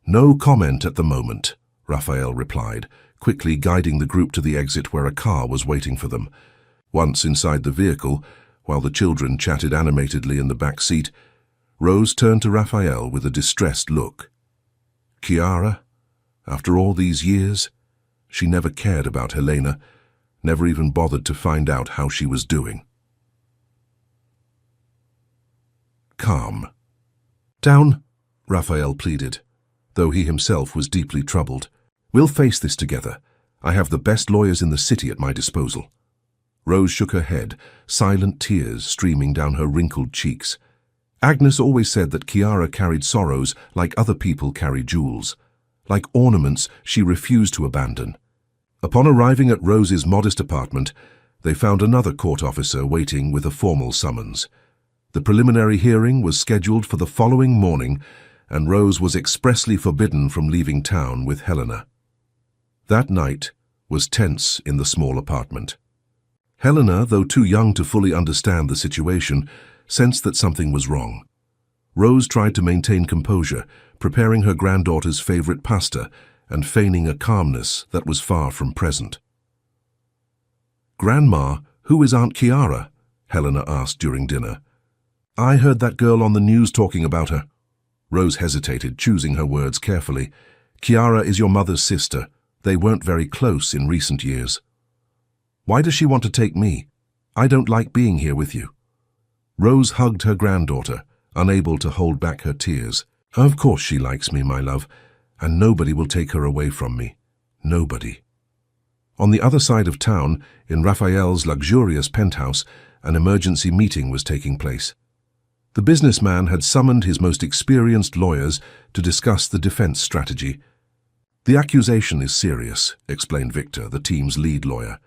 S1: "No comment at the moment," Raphael replied, quickly guiding the group to the exit where a car was waiting for them. Once inside the vehicle, while the children chatted animatedly in the back seat, Rose turned to Raphael with a distressed look. "Kiara, after all these years, she never cared about Helena, never even bothered to find out how she was doing." "Calm down," Raphael pleaded, though he himself was deeply troubled. "We'll face this together. I have the best lawyers in the city at my disposal." Rose shook her head, silent tears streaming down her wrinkled cheeks. Agnes always said that Kiara carried sorrows like other people carry jewels. Like ornaments she refused to abandon. Upon arriving at Rose's modest apartment, they found another court officer waiting with a formal summons. The preliminary hearing was scheduled for the following morning, and Rose was expressly forbidden from leaving town with Helena. That night, was tense in the small apartment. Helena, though too young to fully understand the situation, sensed that something was wrong. Rose tried to maintain composure, preparing her granddaughter's favorite pasta and feigning a calmness that was far from present. "Grandma, who is Aunt Chiara?" Helena asked during dinner. "I heard that girl on the news talking about her." Rose hesitated, choosing her words carefully. "Chiara is your mother's sister. They weren't very close in recent years." "Why does she want to take me? I don't like being here with you." Rose hugged her granddaughter, unable to hold back her tears. "Of course she likes me, my love, and nobody will take her away from me. Nobody." On the other side of town, in Raphael's luxurious penthouse, an emergency meeting was taking place. The businessman had summoned his most experienced lawyers to discuss the defense strategy. "The accusation is serious," explained Victor, the team's lead lawyer.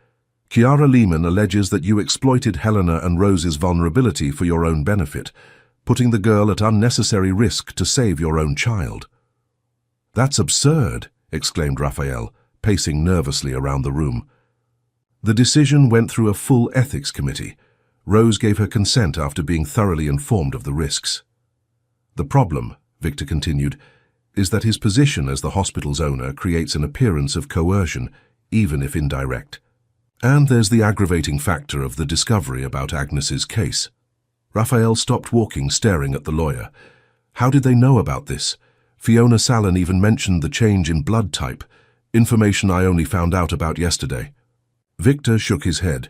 S1: "Chiara Lehman alleges that you exploited Helena and Rose's vulnerability for your own benefit, putting the girl at unnecessary risk to save your own child." "That's absurd," exclaimed Raphael, pacing nervously around the room. The decision went through a full ethics committee. Rose gave her consent after being thoroughly informed of the risks. "The problem," Victor continued, "is that his position as the hospital's owner creates an appearance of coercion, even if indirect. And there's the aggravating factor of the discovery about Agnes's case." Raphael stopped walking, staring at the lawyer. "How did they know about this? Fiona Sallin even mentioned the change in blood type, information I only found out about yesterday." Victor shook his head.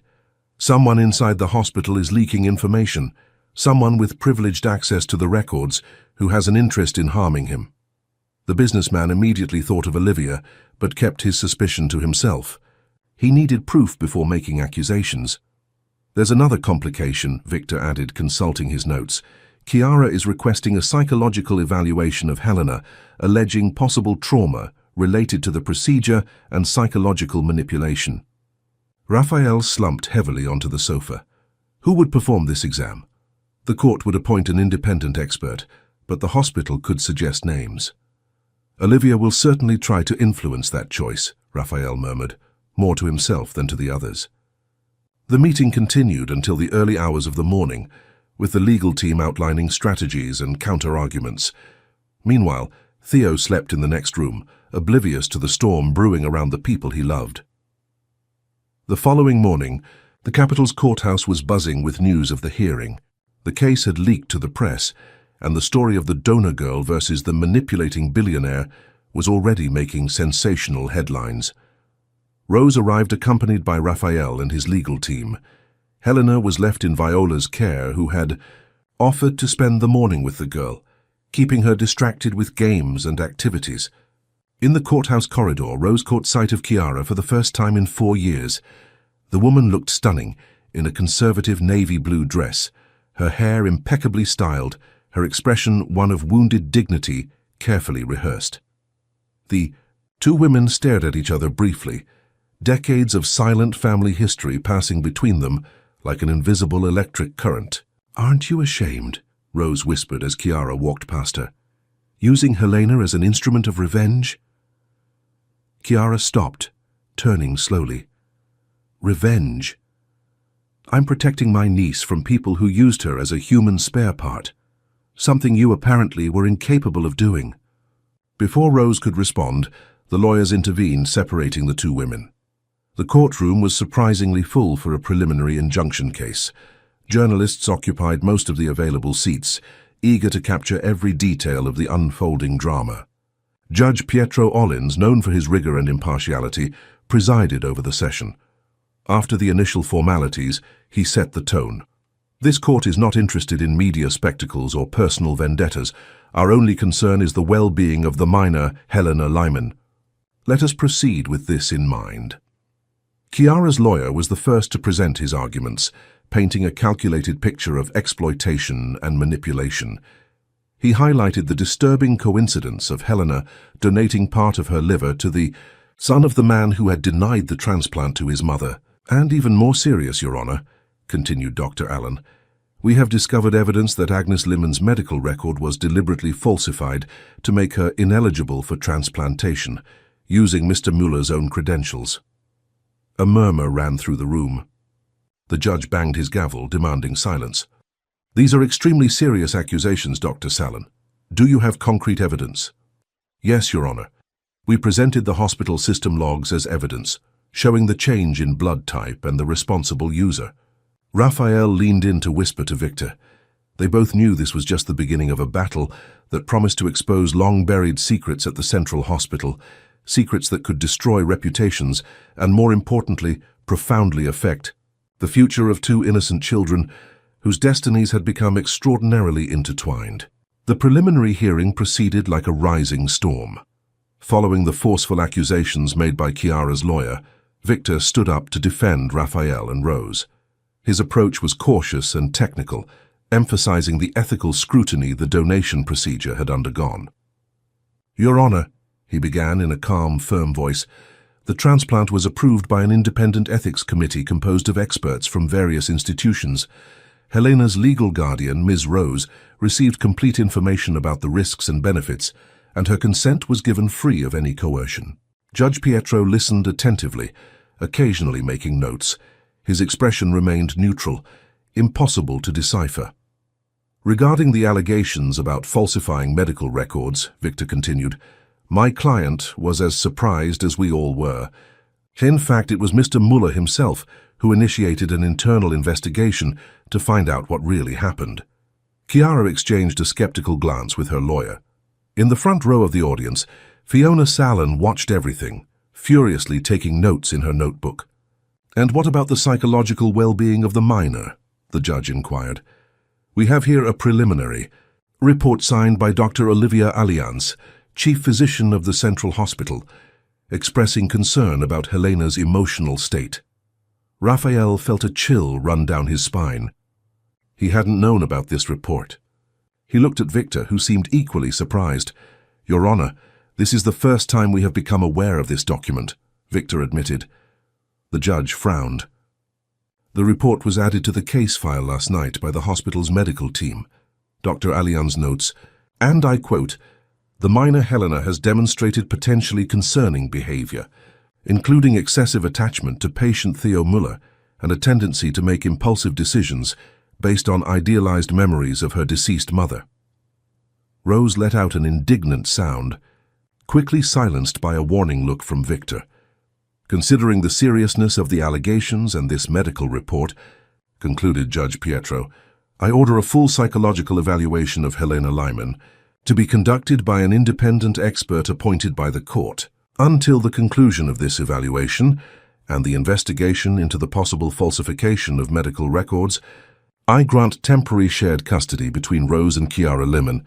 S1: "Someone inside the hospital is leaking information, someone with privileged access to the records who has an interest in harming him." The businessman immediately thought of Olivia, but kept his suspicion to himself. He needed proof before making accusations. "There's another complication," Victor added, consulting his notes. "Chiara is requesting a psychological evaluation of Helena, alleging possible trauma related to the procedure and psychological manipulation." Raphael slumped heavily onto the sofa. Who would perform this exam? The court would appoint an independent expert, but the hospital could suggest names. "Olivia will certainly try to influence that choice," Raphael murmured, more to himself than to the others. The meeting continued until the early hours of the morning, with the legal team outlining strategies and counter-arguments. Meanwhile, Theo slept in the next room, oblivious to the storm brewing around the people he loved. The following morning, the capital's courthouse was buzzing with news of the hearing. The case had leaked to the press, and the story of the donor girl versus the manipulating billionaire was already making sensational headlines. Rose arrived accompanied by Raphael and his legal team. Helena was left in Viola's care, who had offered to spend the morning with the girl, keeping her distracted with games and activities. In the courthouse corridor, Rose caught sight of Chiara for the first time in 4 years. The woman looked stunning in a conservative navy blue dress, her hair impeccably styled, her expression one of wounded dignity, carefully rehearsed. The two women stared at each other briefly, decades of silent family history passing between them like an invisible electric current. "Aren't you ashamed?" Rose whispered as Chiara walked past her. "Using Helena as an instrument of revenge?" Chiara stopped, turning slowly. "Revenge? I'm protecting my niece from people who used her as a human spare part, something you apparently were incapable of doing." Before Rose could respond, the lawyers intervened, separating the two women. The courtroom was surprisingly full for a preliminary injunction case. Journalists occupied most of the available seats, eager to capture every detail of the unfolding drama. Judge Pietro Ollins, known for his rigor and impartiality, presided over the session. After the initial formalities, he set the tone. "This court is not interested in media spectacles or personal vendettas. Our only concern is the well-being of the minor Helena Lyman. Let us proceed with this in mind." Chiara's lawyer was the first to present his arguments, painting a calculated picture of exploitation and manipulation. He highlighted the disturbing coincidence of Helena donating part of her liver to the son of the man who had denied the transplant to his mother. "And even more serious, Your Honor," continued Dr. Allen, "we have discovered evidence that Agnes Lyman's medical record was deliberately falsified to make her ineligible for transplantation, using Mr. Muller's own credentials." A murmur ran through the room. The judge banged his gavel, demanding silence. "These are extremely serious accusations, Dr. Sallin. Do you have concrete evidence?" "Yes, Your Honor. We presented the hospital system logs as evidence, showing the change in blood type and the responsible user." Raphael leaned in to whisper to Victor. They both knew this was just the beginning of a battle that promised to expose long-buried secrets at the central hospital, secrets that could destroy reputations and, more importantly, profoundly affect the future of two innocent children whose destinies had become extraordinarily intertwined. The preliminary hearing proceeded like a rising storm. Following the forceful accusations made by Chiara's lawyer, Victor stood up to defend Raphael and Rose. His approach was cautious and technical, emphasizing the ethical scrutiny the donation procedure had undergone. "Your Honor," he began in a calm, firm voice, "the transplant was approved by an independent ethics committee composed of experts from various institutions. Helena's legal guardian, Ms. Rose, received complete information about the risks and benefits, and her consent was given free of any coercion." Judge Pietro listened attentively, occasionally making notes. His expression remained neutral, impossible to decipher. "Regarding the allegations about falsifying medical records," Victor continued, "my client was as surprised as we all were. In fact, it was Mr. Muller himself who initiated an internal investigation to find out what really happened." Chiara exchanged a skeptical glance with her lawyer. In the front row of the audience, Fiona Sallin watched everything, furiously taking notes in her notebook. "And what about the psychological well-being of the minor?" the judge inquired. "We have here a preliminary report signed by Dr. Olivia Allianz, chief physician of the Central Hospital, expressing concern about Helena's emotional state." Raphael felt a chill run down his spine. He hadn't known about this report. He looked at Victor, who seemed equally surprised. "Your Honor, this is the first time we have become aware of this document," Victor admitted. The judge frowned. "The report was added to the case file last night by the hospital's medical team." Dr. Allianz notes, and I quote, "The minor Helena has demonstrated potentially concerning behavior, including excessive attachment to patient Theo Muller and a tendency to make impulsive decisions based on idealized memories of her deceased mother." Rose let out an indignant sound, quickly silenced by a warning look from Victor. "Considering the seriousness of the allegations and this medical report," concluded Judge Pietro, "I order a full psychological evaluation of Helena Lyman to be conducted by an independent expert appointed by the court. Until the conclusion of this evaluation and the investigation into the possible falsification of medical records, I grant temporary shared custody between Rose and Chiara Lyman,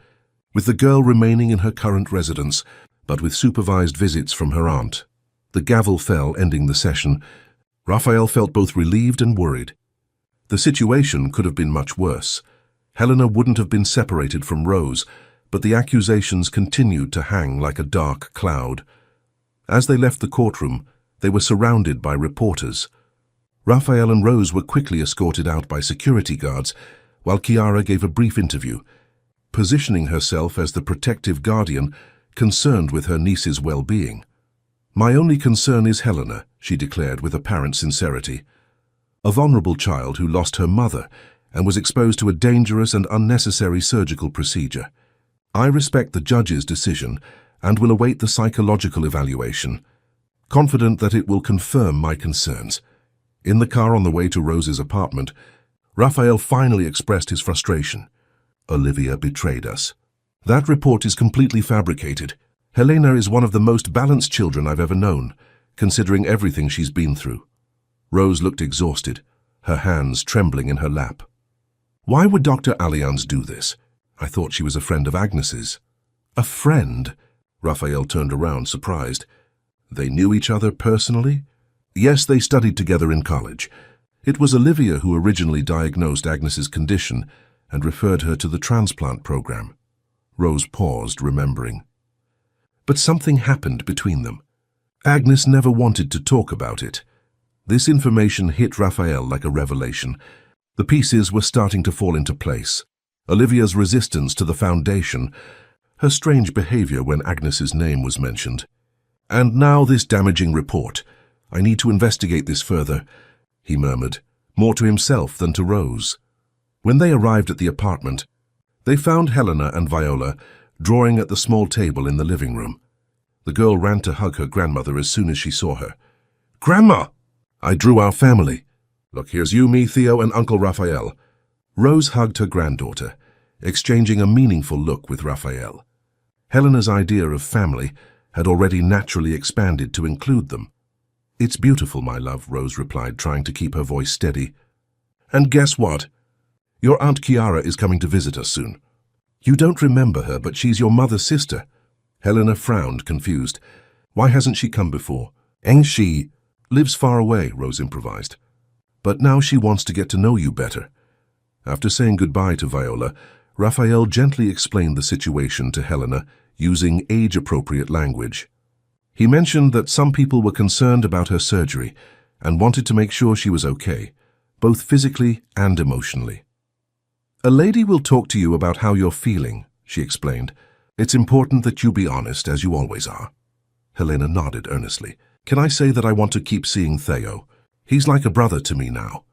S1: with the girl remaining in her current residence, but with supervised visits from her aunt." The gavel fell, ending the session. Raphael felt both relieved and worried. The situation could have been much worse. Helena wouldn't have been separated from Rose, but the accusations continued to hang like a dark cloud. As they left the courtroom, they were surrounded by reporters. Raphael and Rose were quickly escorted out by security guards, while Chiara gave a brief interview, positioning herself as the protective guardian concerned with her niece's well-being. "My only concern is Helena," she declared with apparent sincerity. "A vulnerable child who lost her mother and was exposed to a dangerous and unnecessary surgical procedure. I respect the judge's decision and will await the psychological evaluation, confident that it will confirm my concerns." In the car on the way to Rose's apartment, Raphael finally expressed his frustration. "Olivia betrayed us. That report is completely fabricated. Helena is one of the most balanced children I've ever known, considering everything she's been through." Rose looked exhausted, her hands trembling in her lap. "Why would Dr. Allianz do this? I thought she was a friend of Agnes's." "A friend?" Raphael turned around, surprised. "They knew each other personally?" "Yes, they studied together in college. It was Olivia who originally diagnosed Agnes's condition and referred her to the transplant program." Rose paused, remembering. "But something happened between them. Agnes never wanted to talk about it." This information hit Raphael like a revelation. The pieces were starting to fall into place. Olivia's resistance to the foundation, her strange behavior when Agnes's name was mentioned. And now this damaging report, I need to investigate this further, he murmured, more to himself than to Rose. When they arrived at the apartment, they found Helena and Viola drawing at the small table in the living room. The girl ran to hug her grandmother as soon as she saw her. "Grandma! I drew our family. Look, here's you, me, Theo, and Uncle Raphael." Rose hugged her granddaughter, exchanging a meaningful look with Raphael. Helena's idea of family had already naturally expanded to include them. "It's beautiful, my love," Rose replied, trying to keep her voice steady. "And guess what? Your Aunt Chiara is coming to visit us soon. You don't remember her, but she's your mother's sister." Helena frowned, confused. "Why hasn't she come before?" "And she lives far away," Rose improvised. "But now she wants to get to know you better." After saying goodbye to Viola, Raphael gently explained the situation to Helena using age-appropriate language. He mentioned that some people were concerned about her surgery and wanted to make sure she was okay, both physically and emotionally. "A lady will talk to you about how you're feeling," she explained. "It's important that you be honest, as you always are." Helena nodded earnestly. "Can I say that I want to keep seeing Theo? He's like a brother to me now."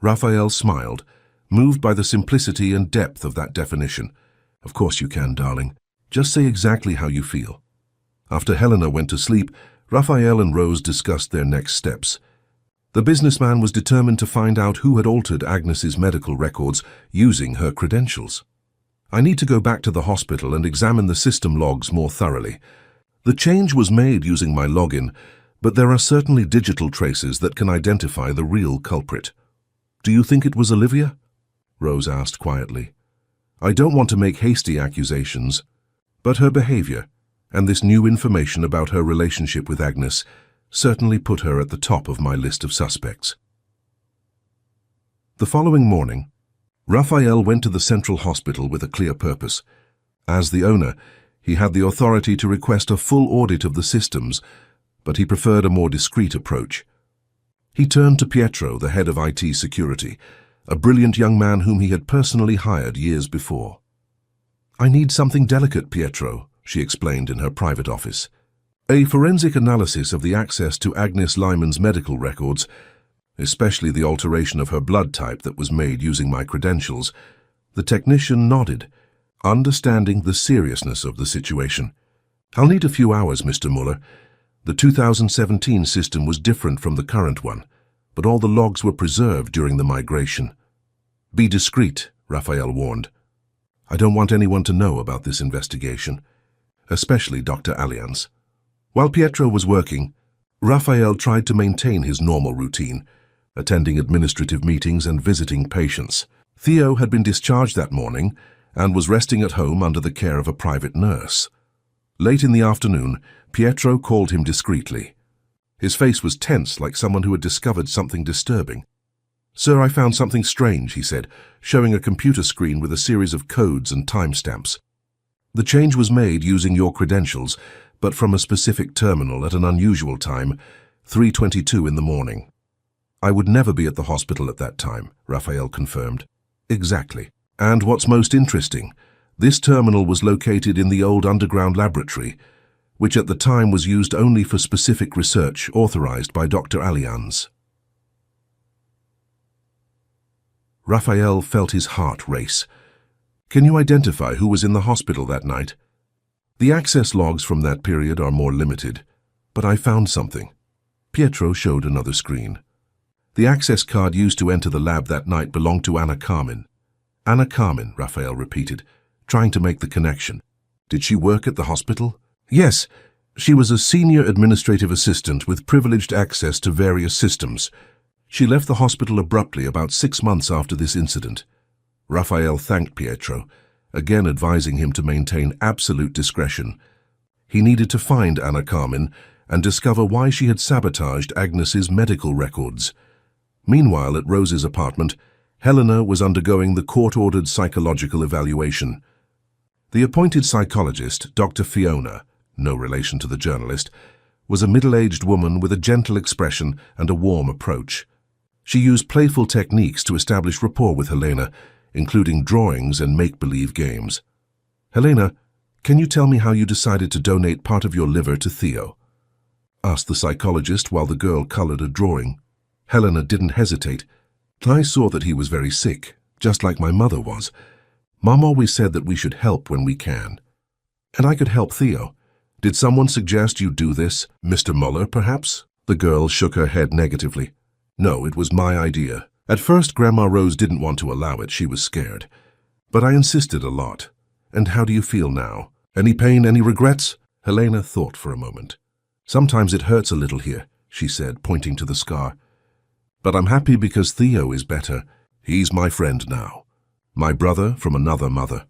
S1: Raphael smiled, moved by the simplicity and depth of that definition. "Of course you can, darling. Just say exactly how you feel." After Helena went to sleep, Raphael and Rose discussed their next steps. The businessman was determined to find out who had altered Agnes's medical records using her credentials. "I need to go back to the hospital and examine the system logs more thoroughly. The change was made using my login, but there are certainly digital traces that can identify the real culprit." "Do you think it was Olivia?" Rose asked quietly. "I don't want to make hasty accusations, but her behavior and this new information about her relationship with Agnes certainly put her at the top of my list of suspects." The following morning, Raphael went to the central hospital with a clear purpose. As the owner, he had the authority to request a full audit of the systems, but he preferred a more discreet approach. He turned to Pietro, the head of IT security, a brilliant young man whom he had personally hired years before. "I need something delicate, Pietro," she explained in her private office. "A forensic analysis of the access to Agnes Lyman's medical records, especially the alteration of her blood type that was made using my credentials." The technician nodded, understanding the seriousness of the situation. "I'll need a few hours, Mr. Muller. The 2017 system was different from the current one, but all the logs were preserved during the migration." "Be discreet," Raphael warned. "I don't want anyone to know about this investigation, especially Dr. Allianz." While Pietro was working, Raphael tried to maintain his normal routine, attending administrative meetings and visiting patients. Theo had been discharged that morning and was resting at home under the care of a private nurse. Late in the afternoon, Pietro called him discreetly. His face was tense, like someone who had discovered something disturbing. "Sir, I found something strange," he said, showing a computer screen with a series of codes and timestamps. "The change was made using your credentials, but from a specific terminal at an unusual time, 3:22 in the morning." "I would never be at the hospital at that time," Raphael confirmed. "Exactly. And what's most interesting, this terminal was located in the old underground laboratory, which at the time was used only for specific research authorized by Dr. Allianz." Raphael felt his heart race. "Can you identify who was in the hospital that night?" "The access logs from that period are more limited, but I found something." Pietro showed another screen. "The access card used to enter the lab that night belonged to Anna Carmen." "Anna Carmen," Raphael repeated, trying to make the connection. "Did she work at the hospital?" "Yes, she was a senior administrative assistant with privileged access to various systems. She left the hospital abruptly about 6 months after this incident." Raphael thanked Pietro, again advising him to maintain absolute discretion. He needed to find Anna Carmen and discover why she had sabotaged Agnes's medical records. Meanwhile, at Rose's apartment, Helena was undergoing the court-ordered psychological evaluation. The appointed psychologist, Dr. Fiona, no relation to the journalist, was a middle-aged woman with a gentle expression and a warm approach. She used playful techniques to establish rapport with Helena, including drawings and make-believe games. "Helena, can you tell me how you decided to donate part of your liver to Theo?" asked the psychologist while the girl colored a drawing. Helena didn't hesitate. I saw that he was very sick, just like my mother was. Mom always said that we should help when we can. And I could help Theo. Did someone suggest you do this? Mr. Muller, perhaps? The girl shook her head negatively. No, it was my idea. At first, Grandma Rose didn't want to allow it. She was scared. But I insisted a lot. And how do you feel now? Any pain, any regrets? Helena thought for a moment. Sometimes it hurts a little here, she said, pointing to the scar. But I'm happy because Theo is better. He's my friend now. My brother from another mother.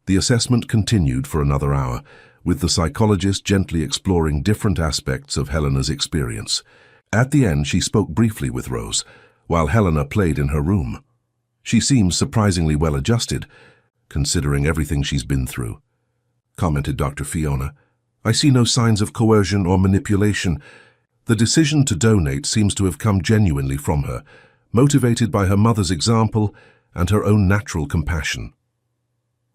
S1: The assessment continued for another hour, with the psychologist gently exploring different aspects of Helena's experience. At the end, she spoke briefly with Rose, while Helena played in her room. She seems surprisingly well adjusted, considering everything she's been through, commented Dr. Fiona. I see no signs of coercion or manipulation. The decision to donate seems to have come genuinely from her, motivated by her mother's example and her own natural compassion.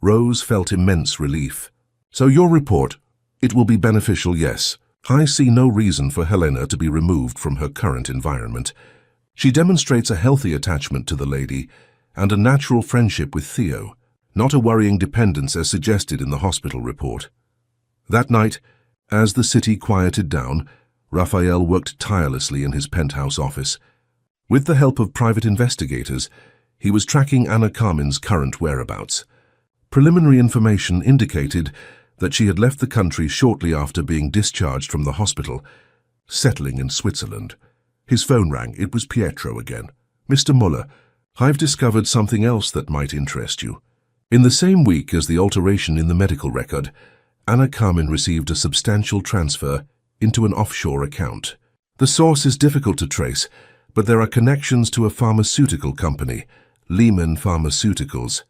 S1: Rose felt immense relief. So your report, it will be beneficial, yes. I see no reason for Helena to be removed from her current environment. She demonstrates a healthy attachment to the lady and a natural friendship with Theo, not a worrying dependence as suggested in the hospital report. That night, as the city quieted down, Raphael worked tirelessly in his penthouse office. With the help of private investigators, he was tracking Anna Carmen's current whereabouts. Preliminary information indicated that she had left the country shortly after being discharged from the hospital, settling in Switzerland. His phone rang. It was Pietro again. Mr. Muller, I've discovered something else that might interest you. In the same week as the alteration in the medical record, Anna Carmen received a substantial transfer into an offshore account. The source is difficult to trace, but there are connections to a pharmaceutical company, Lehman Pharmaceuticals.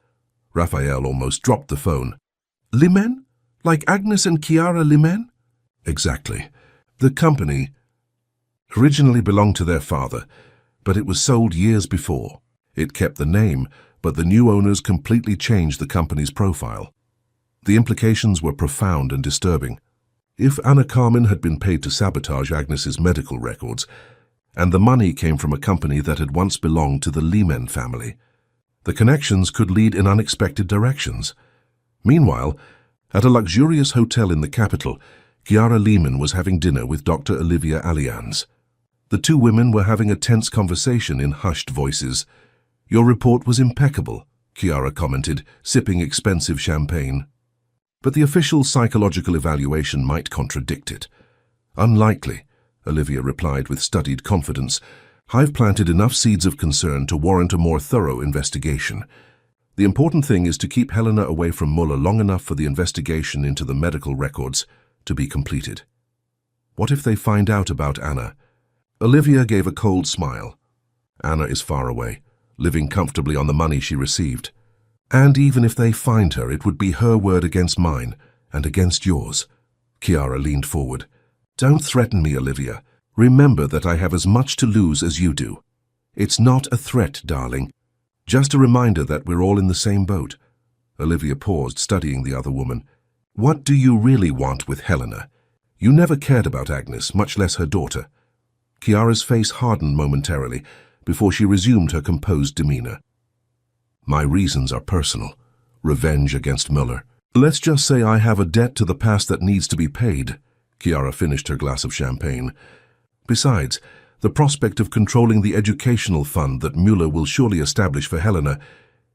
S1: Raphael almost dropped the phone. Lehman? Like Agnes and Chiara Lehman? Exactly. The company originally belonged to their father, but it was sold years before. It kept the name, but the new owners completely changed the company's profile. The implications were profound and disturbing. If Anna Carmen had been paid to sabotage Agnes's medical records, and the money came from a company that had once belonged to the Lehman family, the connections could lead in unexpected directions. Meanwhile, at a luxurious hotel in the capital, Chiara Lehman was having dinner with Dr. Olivia Allianz. The two women were having a tense conversation in hushed voices. Your report was impeccable, Chiara commented, sipping expensive champagne. But the official psychological evaluation might contradict it. Unlikely, Olivia replied with studied confidence. I've planted enough seeds of concern to warrant a more thorough investigation. The important thing is to keep Helena away from Muller long enough for the investigation into the medical records to be completed. What if they find out about Anna? Olivia gave a cold smile. Anna is far away, living comfortably on the money she received. And even if they find her, it would be her word against mine and against yours. Chiara leaned forward. Don't threaten me, Olivia. Remember that I have as much to lose as you do. It's not a threat, darling. Just a reminder that we're all in the same boat. Olivia paused, studying the other woman. What do you really want with Helena? You never cared about Agnes, much less her daughter. Chiara's face hardened momentarily before she resumed her composed demeanor. My reasons are personal. Revenge against Muller. Let's just say I have a debt to the past that needs to be paid. Chiara finished her glass of champagne. Besides, the prospect of controlling the educational fund that Muller will surely establish for Helena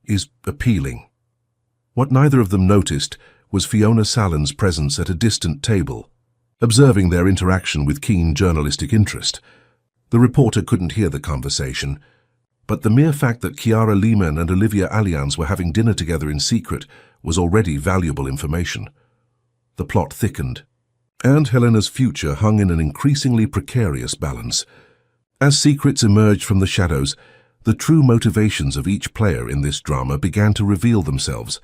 S1: is appealing. What neither of them noticed was Fiona Sallen's presence at a distant table, observing their interaction with keen journalistic interest. The reporter couldn't hear the conversation, but the mere fact that Chiara Lehman and Olivia Allianz were having dinner together in secret was already valuable information. The plot thickened, and Helena's future hung in an increasingly precarious balance. As secrets emerged from the shadows, the true motivations of each player in this drama began to reveal themselves,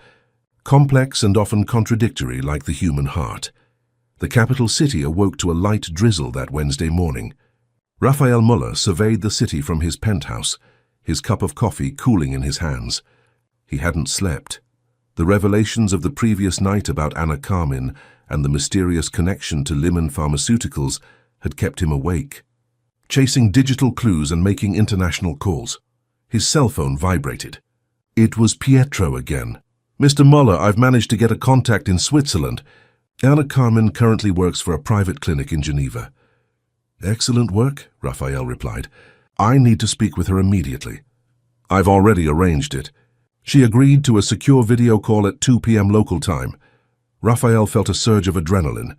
S1: complex and often contradictory like the human heart. The capital city awoke to a light drizzle that Wednesday morning. Raphael Muller surveyed the city from his penthouse, his cup of coffee cooling in his hands. He hadn't slept. The revelations of the previous night about Anna Carmen and the mysterious connection to Lehman Pharmaceuticals had kept him awake, chasing digital clues and making international calls. His cell phone vibrated. It was Pietro again. "Mr. Muller, I've managed to get a contact in Switzerland. Anna Carmen currently works for a private clinic in Geneva." "Excellent work," Raphael replied. "I need to speak with her immediately." "I've already arranged it." She agreed to a secure video call at 2 p.m. local time. Raphael felt a surge of adrenaline.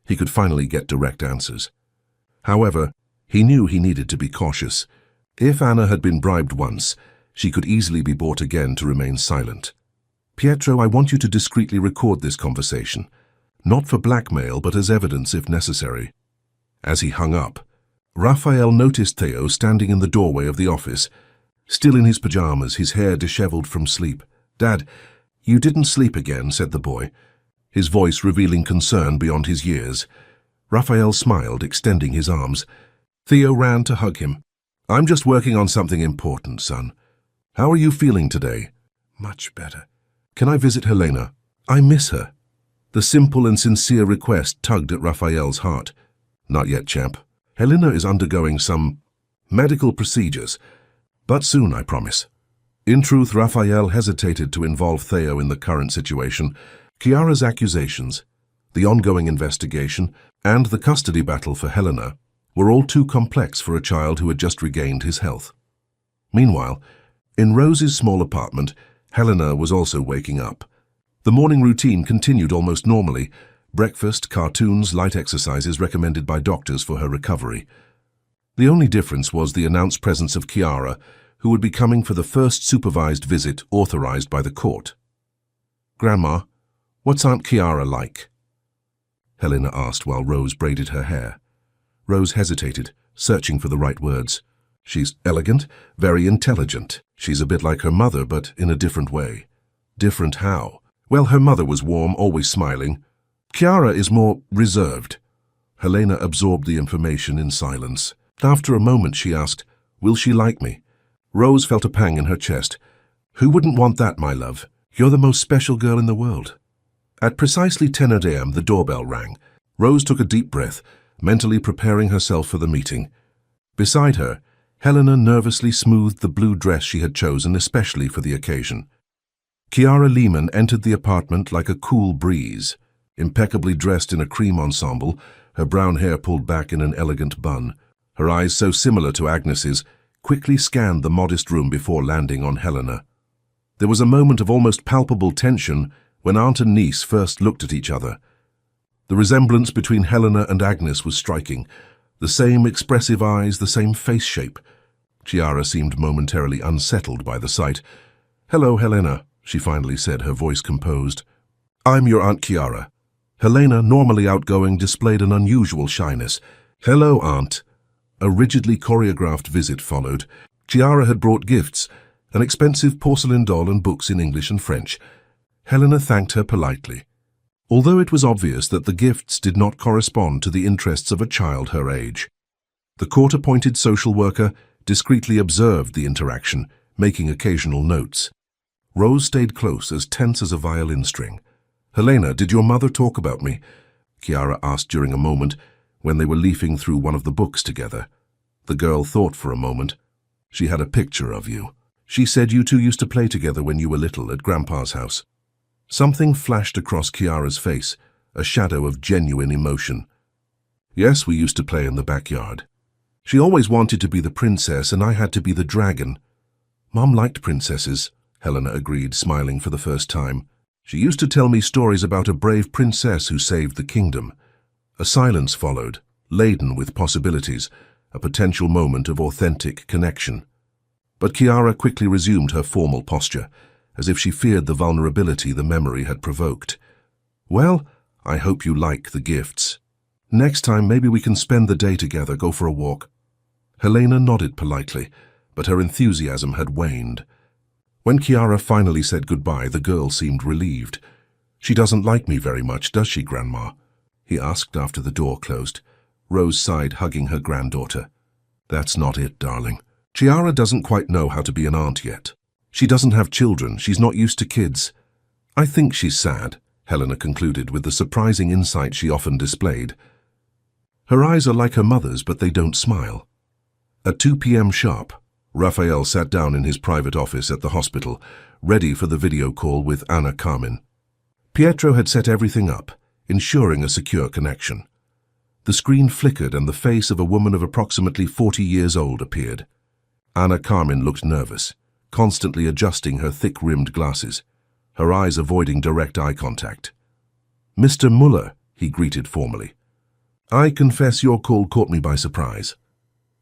S1: He could finally get direct answers. However, he knew he needed to be cautious. If Anna had been bribed once, she could easily be bought again to remain silent. "Pietro, I want you to discreetly record this conversation. Not for blackmail, but as evidence if necessary." As he hung up, Raphael noticed Theo standing in the doorway of the office, still in his pajamas, his hair disheveled from sleep. "Dad, you didn't sleep again," said the boy, his voice revealing concern beyond his years. Raphael smiled, extending his arms. Theo ran to hug him. "I'm just working on something important, son. How are you feeling today?" "Much better." "Can I visit Helena? I miss her." The simple and sincere request tugged at Raphael's heart. "Not yet, champ. Helena is undergoing some medical procedures, but soon, I promise." In truth, Raphael hesitated to involve Theo in the current situation. Chiara's accusations, the ongoing investigation, and the custody battle for Helena were all too complex for a child who had just regained his health. Meanwhile, in Rose's small apartment, Helena was also waking up. The morning routine continued almost normally: breakfast, cartoons, light exercises recommended by doctors for her recovery. The only difference was the announced presence of Chiara, who would be coming for the first supervised visit authorized by the court. "Grandma, what's Aunt Chiara like?" Helena asked while Rose braided her hair. Rose hesitated, searching for the right words. "She's elegant, very intelligent. She's a bit like her mother, but in a different way." "Different how?" "Well, her mother was warm, always smiling. Chiara is more reserved." Helena absorbed the information in silence. After a moment, she asked, "Will she like me?" Rose felt a pang in her chest. "Who wouldn't want that, my love? You're the most special girl in the world." At precisely 10 a.m., the doorbell rang. Rose took a deep breath, mentally preparing herself for the meeting. Beside her, Helena nervously smoothed the blue dress she had chosen especially for the occasion. Chiara Lehman entered the apartment like a cool breeze. Impeccably dressed in a cream ensemble, her brown hair pulled back in an elegant bun, her eyes so similar to Agnes's, quickly scanned the modest room before landing on Helena. There was a moment of almost palpable tension when aunt and niece first looked at each other. The resemblance between Helena and Agnes was striking. The same expressive eyes, the same face shape. Chiara seemed momentarily unsettled by the sight. "Hello, Helena," she finally said, her voice composed. "I'm your Aunt Chiara." Helena, normally outgoing, displayed an unusual shyness. "Hello, Aunt." A rigidly choreographed visit followed. Chiara had brought gifts, an expensive porcelain doll and books in English and French. Helena thanked her politely, although it was obvious that the gifts did not correspond to the interests of a child her age. The court-appointed social worker discreetly observed the interaction, making occasional notes. Rose stayed close, as tense as a violin string. "Helena, did your mother talk about me?" Chiara asked during a moment when they were leafing through one of the books together. The girl thought for a moment. "She had a picture of you. She said you two used to play together when you were little at Grandpa's house." Something flashed across Chiara's face, a shadow of genuine emotion. "Yes, we used to play in the backyard. She always wanted to be the princess and I had to be the dragon." "Mom liked princesses," Helena agreed, smiling for the first time. "She used to tell me stories about a brave princess who saved the kingdom." A silence followed, laden with possibilities, a potential moment of authentic connection. But Chiara quickly resumed her formal posture, as if she feared the vulnerability the memory had provoked. "Well, I hope you like the gifts. Next time, maybe we can spend the day together, go for a walk." Helena nodded politely, but her enthusiasm had waned. When Chiara finally said goodbye, the girl seemed relieved. "She doesn't like me very much, does she, Grandma?" he asked after the door closed. Rose sighed, hugging her granddaughter. "That's not it, darling. Chiara doesn't quite know how to be an aunt yet. She doesn't have children, she's not used to kids. I think she's sad," Helena concluded with the surprising insight she often displayed. Her eyes are like her mother's, but they don't smile. At 2 p.m. sharp, Raphael sat down in his private office at the hospital, ready for the video call with Anna Carmen. Pietro had set everything up, ensuring a secure connection. The screen flickered and the face of a woman of approximately 40 years old appeared. Anna Carmen looked nervous, constantly adjusting her thick-rimmed glasses, her eyes avoiding direct eye contact. "Mr. Muller," he greeted formally. "I confess your call caught me by surprise.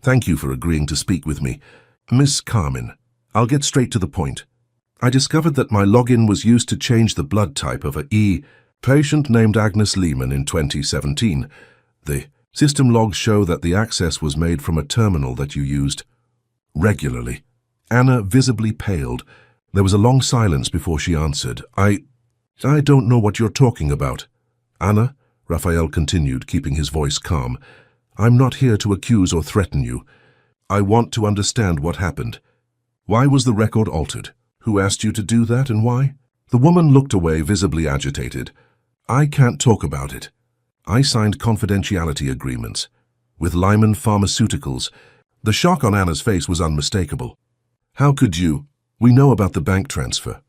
S1: Thank you for agreeing to speak with me. Miss Carmen, I'll get straight to the point. I discovered that my login was used to change the blood type of a patient named Agnes Lehman in 2017. The system logs show that the access was made from a terminal that you used regularly." Anna visibly paled. There was a long silence before she answered. I don't know what you're talking about." "Anna," Raphael continued, keeping his voice calm, "I'm not here to accuse or threaten you. I want to understand what happened. Why was the record altered? Who asked you to do that and why?" The woman looked away, visibly agitated. "I can't talk about it. I signed confidentiality agreements with Lyman Pharmaceuticals." The shock on Anna's face was unmistakable. "How could you? We know about the bank transfer."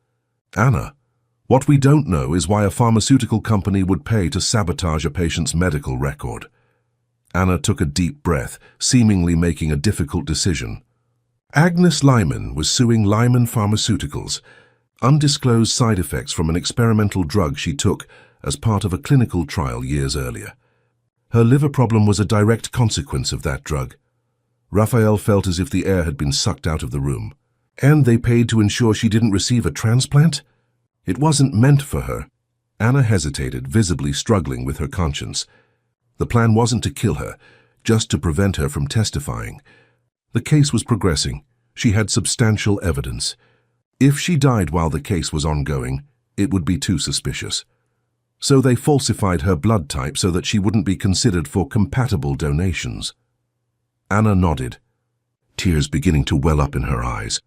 S1: "Anna, what we don't know is why a pharmaceutical company would pay to sabotage a patient's medical record." Anna took a deep breath, seemingly making a difficult decision. Agnes Lyman was suing Lyman Pharmaceuticals, undisclosed side effects from an experimental drug she took as part of a clinical trial years earlier. Her liver problem was a direct consequence of that drug. Raphael felt as if the air had been sucked out of the room. And they paid to ensure she didn't receive a transplant? It wasn't meant for her. Anna hesitated, visibly struggling with her conscience. The plan wasn't to kill her, just to prevent her from testifying. The case was progressing. She had substantial evidence. If she died while the case was ongoing, it would be too suspicious. So they falsified her blood type so that she wouldn't be considered for compatible donations. Anna nodded, tears beginning to well up in her eyes.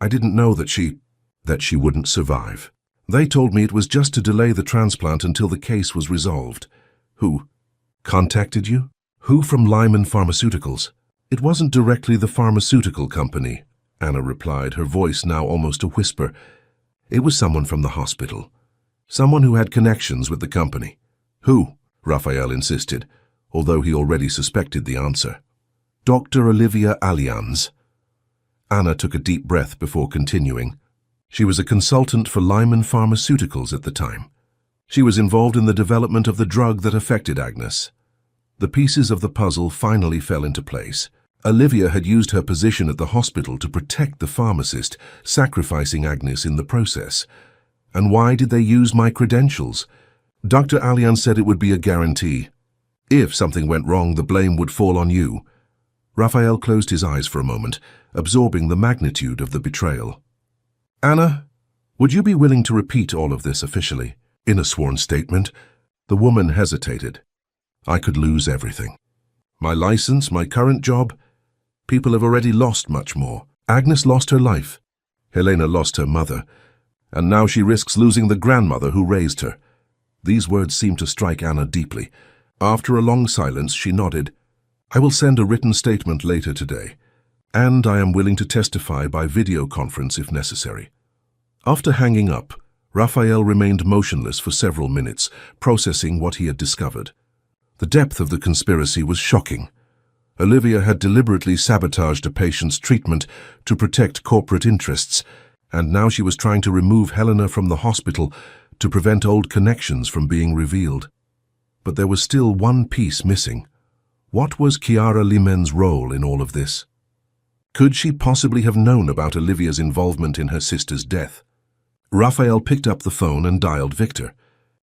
S1: "I didn't know that she wouldn't survive. They told me it was just to delay the transplant until the case was resolved." "Who contacted you?" "Who from Lyman Pharmaceuticals?" "It wasn't directly the pharmaceutical company," Anna replied, her voice now almost a whisper. "It was someone from the hospital. Someone who had connections with the company." "Who?" Raphael insisted, although he already suspected the answer. "Dr. Olivia Allianz." Anna took a deep breath before continuing. She was a consultant for Lyman Pharmaceuticals at the time. She was involved in the development of the drug that affected Agnes. The pieces of the puzzle finally fell into place. Olivia had used her position at the hospital to protect the pharmacist, sacrificing Agnes in the process. And why did they use my credentials? Dr. Allianz said it would be a guarantee. If something went wrong, the blame would fall on you. Raphael closed his eyes for a moment, absorbing the magnitude of the betrayal. "Anna, would you be willing to repeat all of this officially, in a sworn statement?" The woman hesitated. "I could lose everything. My license, my current job. People have already lost much more. Agnes lost her life. Helena lost her mother. And now she risks losing the grandmother who raised her." These words seemed to strike Anna deeply. After a long silence, she nodded. "I will send a written statement later today, and I am willing to testify by video conference if necessary." After hanging up, Raphael remained motionless for several minutes, processing what he had discovered. The depth of the conspiracy was shocking. Olivia had deliberately sabotaged a patient's treatment to protect corporate interests, and now she was trying to remove Helena from the hospital to prevent old connections from being revealed. But there was still one piece missing. What was Chiara Limen's role in all of this? Could she possibly have known about Olivia's involvement in her sister's death? Raphael picked up the phone and dialed Victor.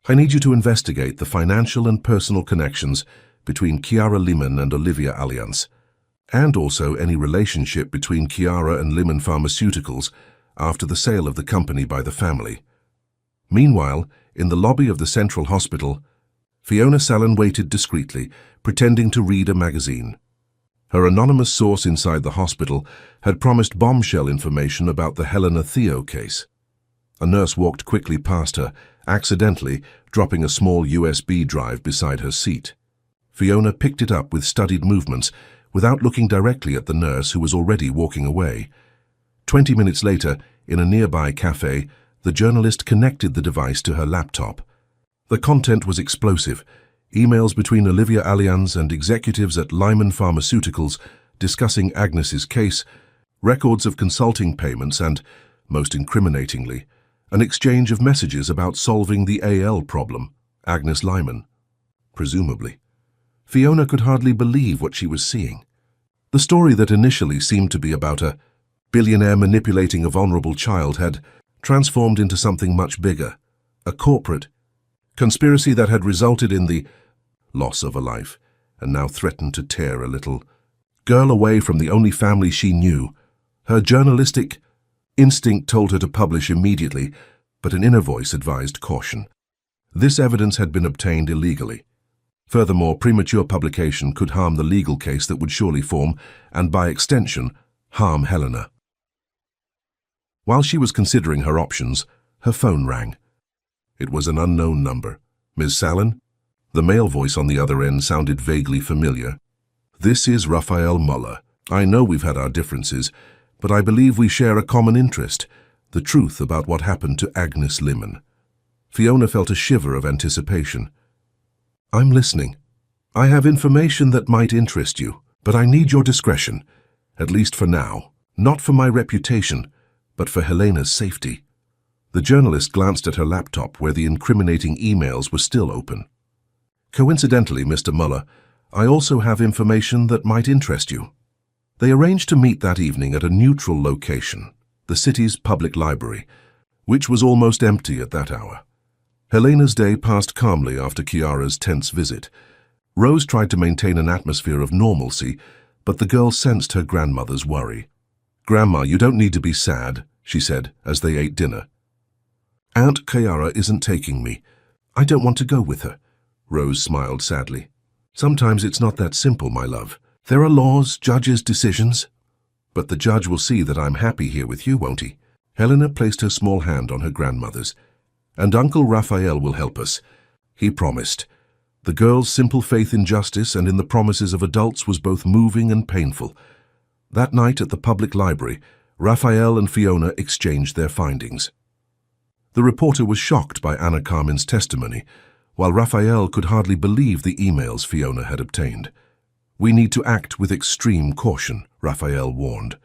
S1: "I need you to investigate the financial and personal connections between Chiara Limen and Olivia Allianz, and also any relationship between Chiara and Lyman Pharmaceuticals after the sale of the company by the family." Meanwhile, in the lobby of the Central Hospital, Fiona Sallin waited discreetly, pretending to read a magazine. Her anonymous source inside the hospital had promised bombshell information about the Helena Theo case. A nurse walked quickly past her, accidentally dropping a small USB drive beside her seat. Fiona picked it up with studied movements, without looking directly at the nurse who was already walking away. 20 minutes later, in a nearby cafe, the journalist connected the device to her laptop. The content was explosive. Emails between Olivia Allianz and executives at Lyman Pharmaceuticals discussing Agnes's case, records of consulting payments and, most incriminatingly, an exchange of messages about solving the AL problem, Agnes Lyman. Presumably. Fiona could hardly believe what she was seeing. The story that initially seemed to be about a billionaire manipulating a vulnerable child had transformed into something much bigger, a corporate conspiracy that had resulted in the loss of a life and now threatened to tear a little girl away from the only family she knew. Her journalistic instinct told her to publish immediately, but an inner voice advised caution. This evidence had been obtained illegally. Furthermore, premature publication could harm the legal case that would surely form, and by extension, harm Helena. While she was considering her options, her phone rang. It was an unknown number. Ms. Sallin? The male voice on the other end sounded vaguely familiar. This is Raphael Muller. I know we've had our differences, but I believe we share a common interest, the truth about what happened to Agnes Lyman. Fiona felt a shiver of anticipation. I'm listening. I have information that might interest you, but I need your discretion, at least for now. Not for my reputation, but for Helena's safety. The journalist glanced at her laptop where the incriminating emails were still open. Coincidentally, Mr. Muller, I also have information that might interest you. They arranged to meet that evening at a neutral location, the city's public library, which was almost empty at that hour. Helena's day passed calmly after Chiara's tense visit. Rose tried to maintain an atmosphere of normalcy, but the girl sensed her grandmother's worry. "Grandma, you don't need to be sad," she said as they ate dinner. "Aunt Chiara isn't taking me. I don't want to go with her." Rose smiled sadly. "Sometimes it's not that simple, my love. There are laws, judges, decisions. But the judge will see that I'm happy here with you, won't he?" Helena placed her small hand on her grandmother's. "And Uncle Raphael will help us," he promised. The girl's simple faith in justice and in the promises of adults was both moving and painful. That night at the public library, Raphael and Fiona exchanged their findings. The reporter was shocked by Anna Carmen's testimony, while Raphael could hardly believe the emails Fiona had obtained. "We need to act with extreme caution," Raphael warned.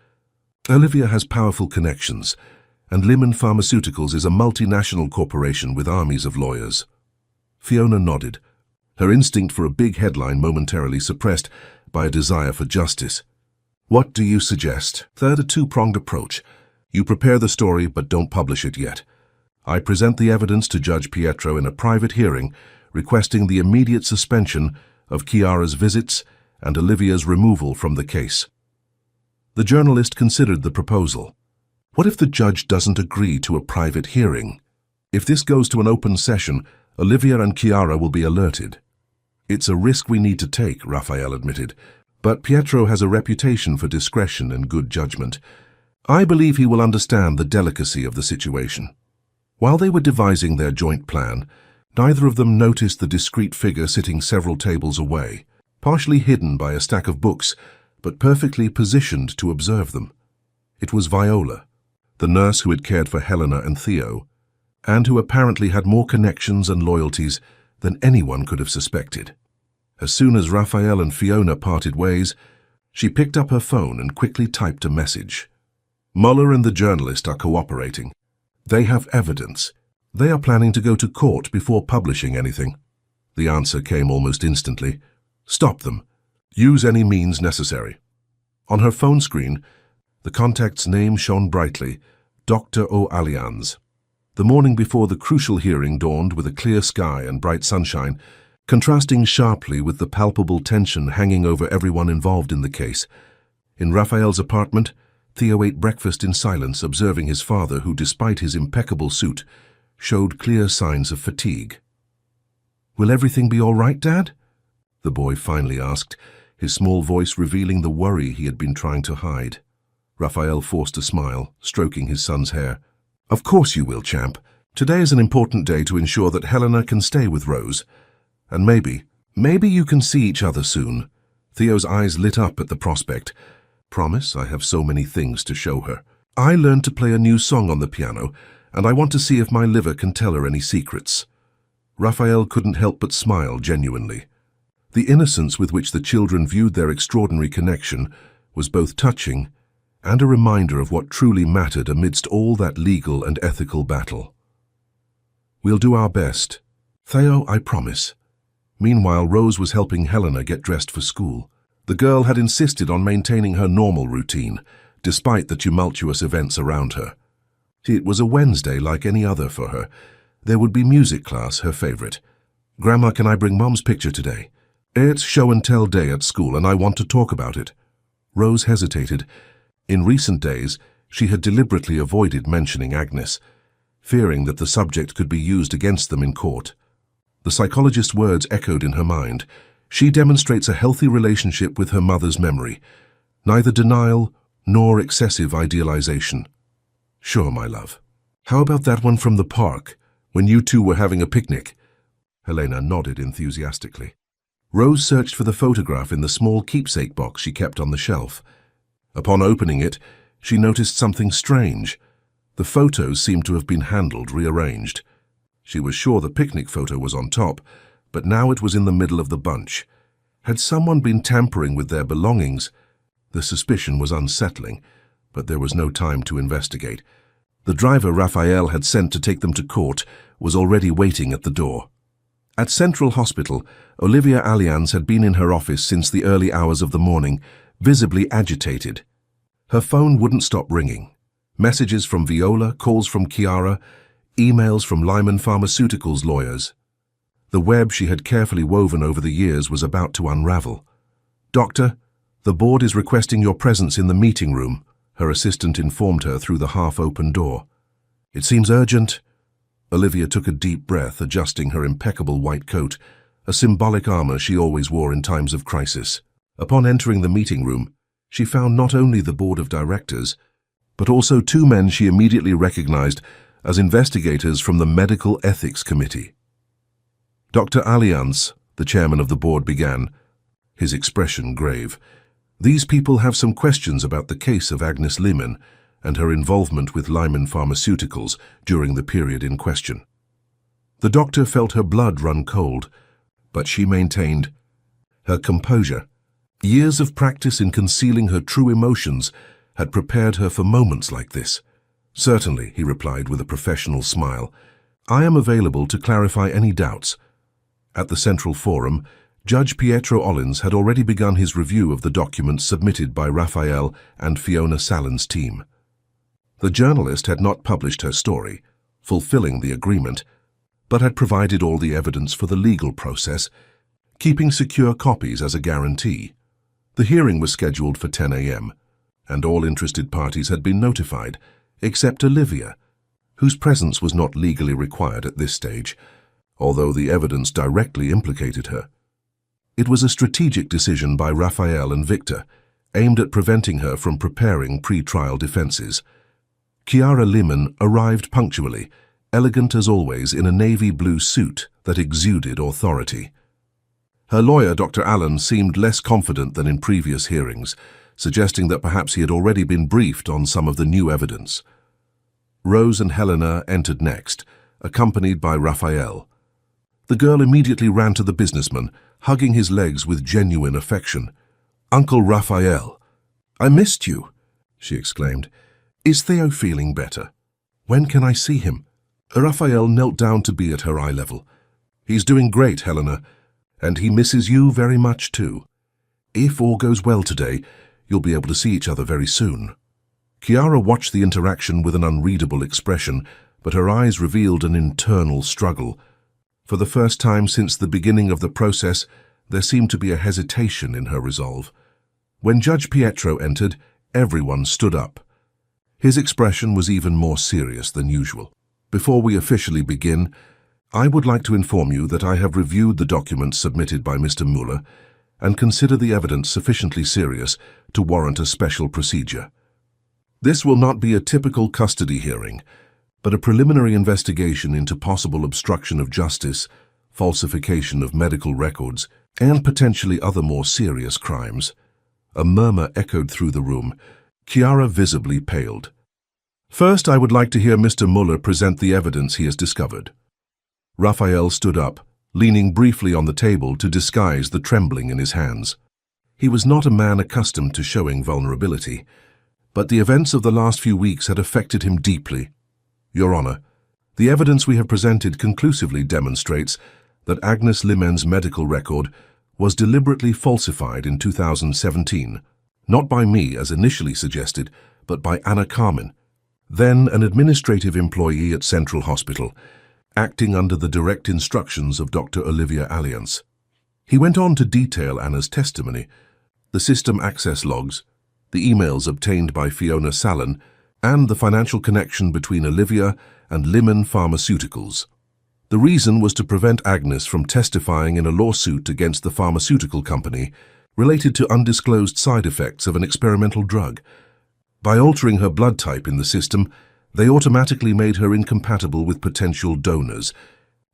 S1: "Olivia has powerful connections, and Lyman Pharmaceuticals is a multinational corporation with armies of lawyers." Fiona nodded, her instinct for a big headline momentarily suppressed by a desire for justice. "What do you suggest?" "Third, a two-pronged approach. You prepare the story, but don't publish it yet. I present the evidence to Judge Pietro in a private hearing, requesting the immediate suspension of Chiara's visits and Olivia's removal from the case." The journalist considered the proposal. What if the judge doesn't agree to a private hearing? If this goes to an open session, Olivia and Chiara will be alerted. "It's a risk we need to take," Raphael admitted, "but Pietro has a reputation for discretion and good judgment. I believe he will understand the delicacy of the situation." While they were devising their joint plan, neither of them noticed the discreet figure sitting several tables away, partially hidden by a stack of books, but perfectly positioned to observe them. It was Viola, the nurse who had cared for Helena and Theo, and who apparently had more connections and loyalties than anyone could have suspected. As soon as Raphael and Fiona parted ways, she picked up her phone and quickly typed a message. "Muller and the journalist are cooperating. They have evidence. They are planning to go to court before publishing anything." The answer came almost instantly. "Stop them. Use any means necessary." On her phone screen, the contact's name shone brightly, Dr. O. Allianz. The morning before the crucial hearing dawned with a clear sky and bright sunshine, contrasting sharply with the palpable tension hanging over everyone involved in the case. In Raphael's apartment, Theo ate breakfast in silence, observing his father, who, despite his impeccable suit, showed clear signs of fatigue. "Will everything be all right, Dad?" the boy finally asked, his small voice revealing the worry he had been trying to hide. Raphael forced a smile, stroking his son's hair. "Of course you will, champ. Today is an important day to ensure that Helena can stay with Rose. And maybe Maybe you can see each other soon. Theo's eyes lit up at the prospect. Promise, I have so many things to show her. I learned to play a new song on the piano, and I want to see if my liver can tell her any secrets. Raphael couldn't help but smile genuinely. The innocence with which the children viewed their extraordinary connection was both touching and a reminder of what truly mattered amidst all that legal and ethical battle. We'll do our best. Theo, I promise. Meanwhile, Rose was helping Helena get dressed for school. The girl had insisted on maintaining her normal routine, despite the tumultuous events around her. It was a Wednesday like any other for her. There would be music class, her favorite. Grandma, can I bring Mom's picture today? It's show and tell day at school and I want to talk about it. Rose hesitated. In recent days, she had deliberately avoided mentioning Agnes, fearing that the subject could be used against them in court. The psychologist's words echoed in her mind. She demonstrates a healthy relationship with her mother's memory, neither denial nor excessive idealization. Sure, my love. How about that one from the park, when you two were having a picnic? Helena nodded enthusiastically. Rose searched for the photograph in the small keepsake box she kept on the shelf. Upon opening it, she noticed something strange. The photos seemed to have been rearranged. She was sure the picnic photo was on top, but now it was in the middle of the bunch. Had someone been tampering with their belongings? The suspicion was unsettling, but there was no time to investigate. The driver Raphael had sent to take them to court was already waiting at the door. At Central Hospital, Olivia Allianz had been in her office since the early hours of the morning, visibly agitated. Her phone wouldn't stop ringing. Messages from Viola, calls from Chiara, emails from Lyman Pharmaceuticals lawyers. The web she had carefully woven over the years was about to unravel. Doctor, the board is requesting your presence in the meeting room, her assistant informed her through the half-open door. It seems urgent. Olivia took a deep breath, adjusting her impeccable white coat, a symbolic armor she always wore in times of crisis. Upon entering the meeting room, she found not only the board of directors, but also two men she immediately recognized as investigators from the Medical Ethics Committee. Dr. Allianz, the chairman of the board, began, his expression grave. These people have some questions about the case of Agnes Lehmann and her involvement with Lyman Pharmaceuticals during the period in question. The doctor felt her blood run cold, but she maintained her composure. Years of practice in concealing her true emotions had prepared her for moments like this. Certainly, he replied with a professional smile. I am available to clarify any doubts. At the Central Forum, Judge Pietro Ollins had already begun his review of the documents submitted by Raphael and Fiona Salon's team. The journalist had not published her story, fulfilling the agreement, but had provided all the evidence for the legal process, keeping secure copies as a guarantee. The hearing was scheduled for 10 a.m., and all interested parties had been notified, except Olivia, whose presence was not legally required at this stage, although the evidence directly implicated her. It was a strategic decision by Raphael and Victor, aimed at preventing her from preparing pre-trial defenses. Chiara Lehmann arrived punctually, elegant as always in a navy blue suit that exuded authority. Her lawyer, Dr. Allen, seemed less confident than in previous hearings, suggesting that perhaps he had already been briefed on some of the new evidence. Rose and Helena entered next, accompanied by Raphael. The girl immediately ran to the businessman, hugging his legs with genuine affection. Uncle Raphael, I missed you, she exclaimed. Is Theo feeling better? When can I see him? Raphael knelt down to be at her eye level. He's doing great, Helena, and he misses you very much too. If all goes well today, you'll be able to see each other very soon. Chiara watched the interaction with an unreadable expression, but her eyes revealed an internal struggle. For the first time since the beginning of the process, there seemed to be a hesitation in her resolve. When Judge Pietro entered, everyone stood up. His expression was even more serious than usual. Before we officially begin, I would like to inform you that I have reviewed the documents submitted by Mr. Muller and consider the evidence sufficiently serious to warrant a special procedure. This will not be a typical custody hearing, but a preliminary investigation into possible obstruction of justice falsification of medical records, and potentially other more serious crimes. A murmur echoed through the room. Chiara visibly paled. "First, I would like to hear Mr. Muller present the evidence he has discovered." Raphael stood up, leaning briefly on the table to disguise the trembling in his hands. He was not a man accustomed to showing vulnerability, but the events of the last few weeks had affected him deeply. "Your Honor, the evidence we have presented conclusively demonstrates that Agnes Limen's medical record was deliberately falsified in 2017, not by me as initially suggested, but by Anna Carmen, then an administrative employee at Central Hospital, acting under the direct instructions of Dr. Olivia Alliance." He went on to detail Anna's testimony, the system access logs, the emails obtained by Fiona Sallin, and the financial connection between Olivia and Limen Pharmaceuticals. The reason was to prevent Agnes from testifying in a lawsuit against the pharmaceutical company related to undisclosed side effects of an experimental drug. By altering her blood type in the system, they automatically made her incompatible with potential donors,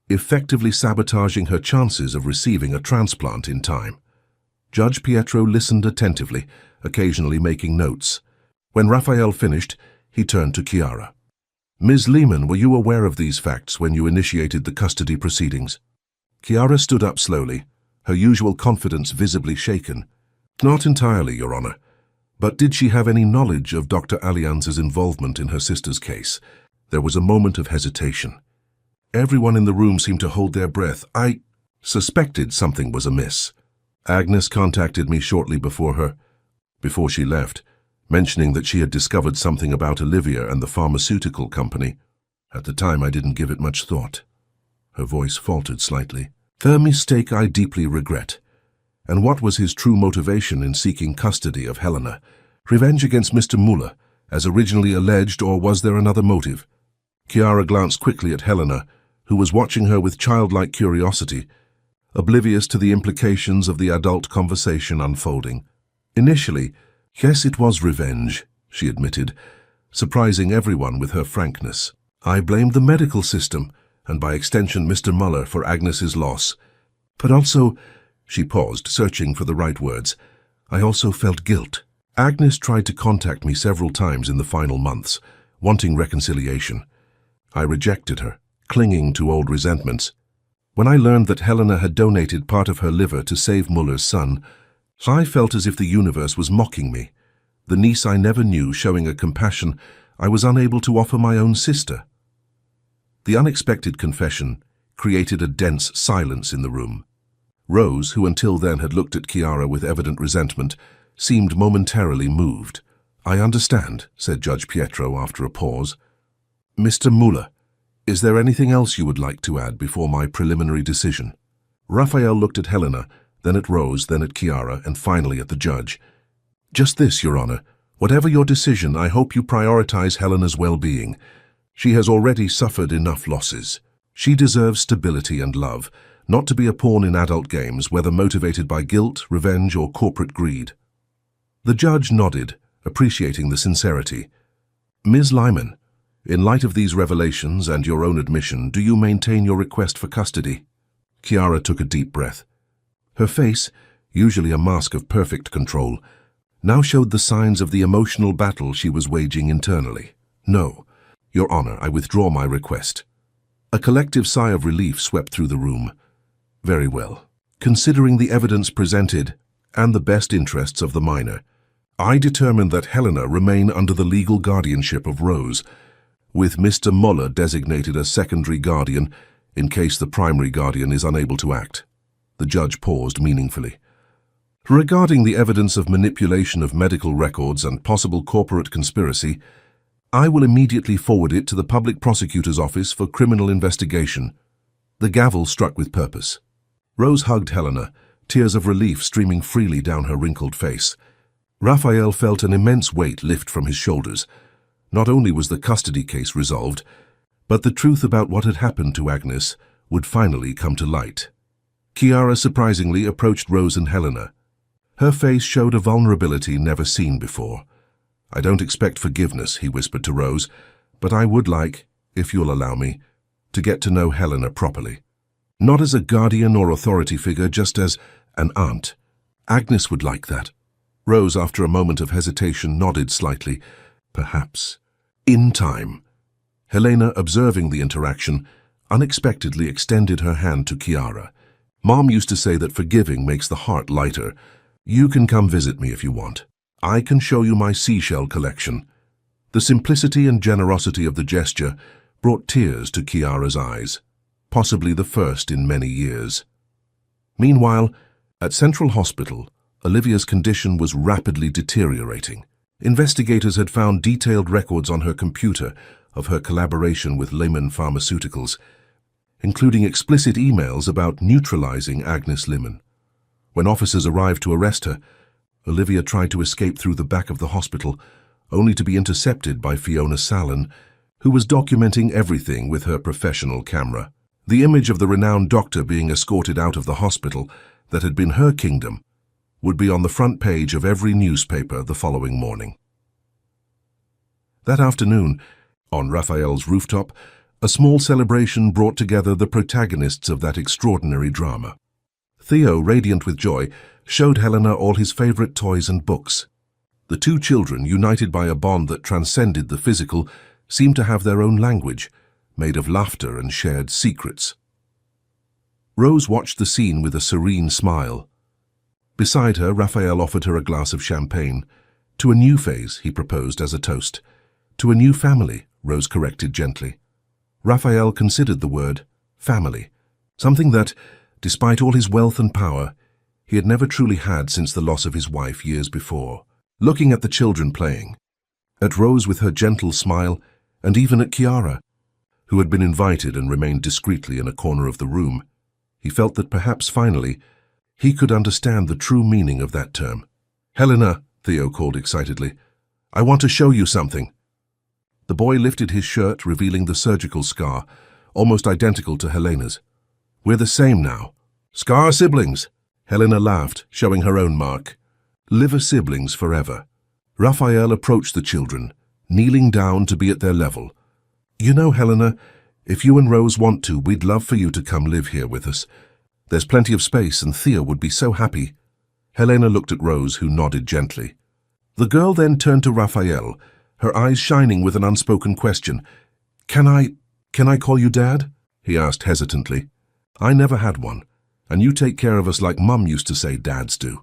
S1: effectively sabotaging her chances of receiving a transplant in time. Judge Pietro listened attentively, occasionally making notes. When Raphael finished, he turned to Chiara. "Ms. Lehman, were you aware of these facts when you initiated the custody proceedings?" Chiara stood up slowly, her usual confidence visibly shaken. "Not entirely, Your Honor. But did she have any knowledge of Dr. Allianz's involvement in her sister's case?" There was a moment of hesitation. Everyone in the room seemed to hold their breath. "I suspected something was amiss. Agnes contacted me shortly before she left, mentioning that she had discovered something about Olivia and the pharmaceutical company. At the time, I didn't give it much thought." Her voice faltered slightly. "The mistake I deeply regret. And what was his true motivation in seeking custody of Helena? Revenge against Mr. Muller, as originally alleged, or was there another motive?" Chiara glanced quickly at Helena, who was watching her with childlike curiosity, oblivious to the implications of the adult conversation unfolding. "Initially, yes, it was revenge," she admitted, surprising everyone with her frankness. "I blamed the medical system, and by extension Mr. Muller, for Agnes's loss. But also," she paused, searching for the right words, "I also felt guilt. Agnes tried to contact me several times in the final months, wanting reconciliation. I rejected her, clinging to old resentments. When I learned that Helena had donated part of her liver to save Muller's son, I felt as if the universe was mocking me. The niece I never knew showing a compassion I was unable to offer my own sister." The unexpected confession created a dense silence in the room. Rose, who until then had looked at Chiara with evident resentment, seemed momentarily moved. "I understand," said Judge Pietro after a pause. "Mr. Muller, is there anything else you would like to add before my preliminary decision?" Raphael looked at Helena, then at Rose, then at Chiara, and finally at the judge. "Just this, Your Honor. Whatever your decision, I hope you prioritize Helena's well-being. She has already suffered enough losses. She deserves stability and love, not to be a pawn in adult games, whether motivated by guilt, revenge, or corporate greed." The judge nodded, appreciating the sincerity. "Ms. Lyman, in light of these revelations and your own admission, do you maintain your request for custody?" Chiara took a deep breath. Her face, usually a mask of perfect control, now showed the signs of the emotional battle she was waging internally. "No, Your Honor, I withdraw my request." A collective sigh of relief swept through the room. "Very well. Considering the evidence presented and the best interests of the minor, I determine that Helena remain under the legal guardianship of Rose, with Mr. Muller designated as secondary guardian in case the primary guardian is unable to act." The judge paused meaningfully. "Regarding the evidence of manipulation of medical records and possible corporate conspiracy, I will immediately forward it to the Public Prosecutor's Office for criminal investigation." The gavel struck with purpose. Rose hugged Helena, tears of relief streaming freely down her wrinkled face. Raphael felt an immense weight lift from his shoulders. Not only was the custody case resolved, but the truth about what had happened to Agnes would finally come to light. Chiara surprisingly approached Rose and Helena. Her face showed a vulnerability never seen before. "I don't expect forgiveness," he whispered to Rose, "but I would like, if you'll allow me, to get to know Helena properly." Not as a guardian or authority figure, just as an aunt. Agnes would like that. Rose, after a moment of hesitation, nodded slightly. Perhaps. In time. Helena, observing the interaction, unexpectedly extended her hand to Chiara. Mom used to say that forgiving makes the heart lighter. You can come visit me if you want. I can show you my seashell collection. The simplicity and generosity of the gesture brought tears to Chiara's eyes, possibly the first in many years. Meanwhile, at Central Hospital, Olivia's condition was rapidly deteriorating. Investigators had found detailed records on her computer of her collaboration with Lehman Pharmaceuticals, including explicit emails about neutralizing Agnes Lehman. When officers arrived to arrest her, Olivia tried to escape through the back of the hospital, only to be intercepted by Fiona Sallin, who was documenting everything with her professional camera. The image of the renowned doctor being escorted out of the hospital that had been her kingdom would be on the front page of every newspaper the following morning. That afternoon, on Raphael's rooftop, a small celebration brought together the protagonists of that extraordinary drama. Theo, radiant with joy, showed Helena all his favorite toys and books. The two children, united by a bond that transcended the physical, seemed to have their own language, made of laughter and shared secrets. Rose watched the scene with a serene smile. Beside her, Raphael offered her a glass of champagne. To a new phase, he proposed as a toast. To a new family, Rose corrected gently. Raphael considered the word family, something that, despite all his wealth and power, he had never truly had since the loss of his wife years before. Looking at the children playing, at Rose with her gentle smile, and even at Chiara, who had been invited and remained discreetly in a corner of the room, he felt that perhaps finally he could understand the true meaning of that term. "Helena," Theo called excitedly, "I want to show you something." The boy lifted his shirt, revealing the surgical scar, almost identical to Helena's. "We're the same now. Scar siblings." Helena laughed, showing her own mark. "Liver siblings forever." Raphael approached the children, kneeling down to be at their level. "You know, Helena, if you and Rose want to, we'd love for you to come live here with us. There's plenty of space and Thea would be so happy." Helena looked at Rose, who nodded gently. The girl then turned to Raphael, her eyes shining with an unspoken question. Can I call you Dad?" he asked hesitantly. "I never had one, and you take care of us like Mum used to say dads do."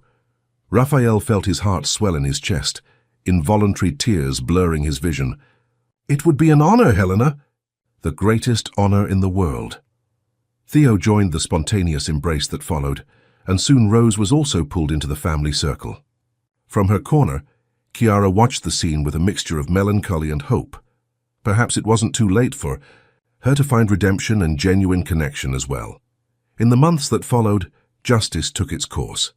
S1: Raphael felt his heart swell in his chest, involuntary tears blurring his vision. "It would be an honor, Helena." "The greatest honor in the world." Theo joined the spontaneous embrace that followed, and soon Rose was also pulled into the family circle. From her corner, Chiara watched the scene with a mixture of melancholy and hope. Perhaps it wasn't too late for her to find redemption and genuine connection as well. In the months that followed, justice took its course.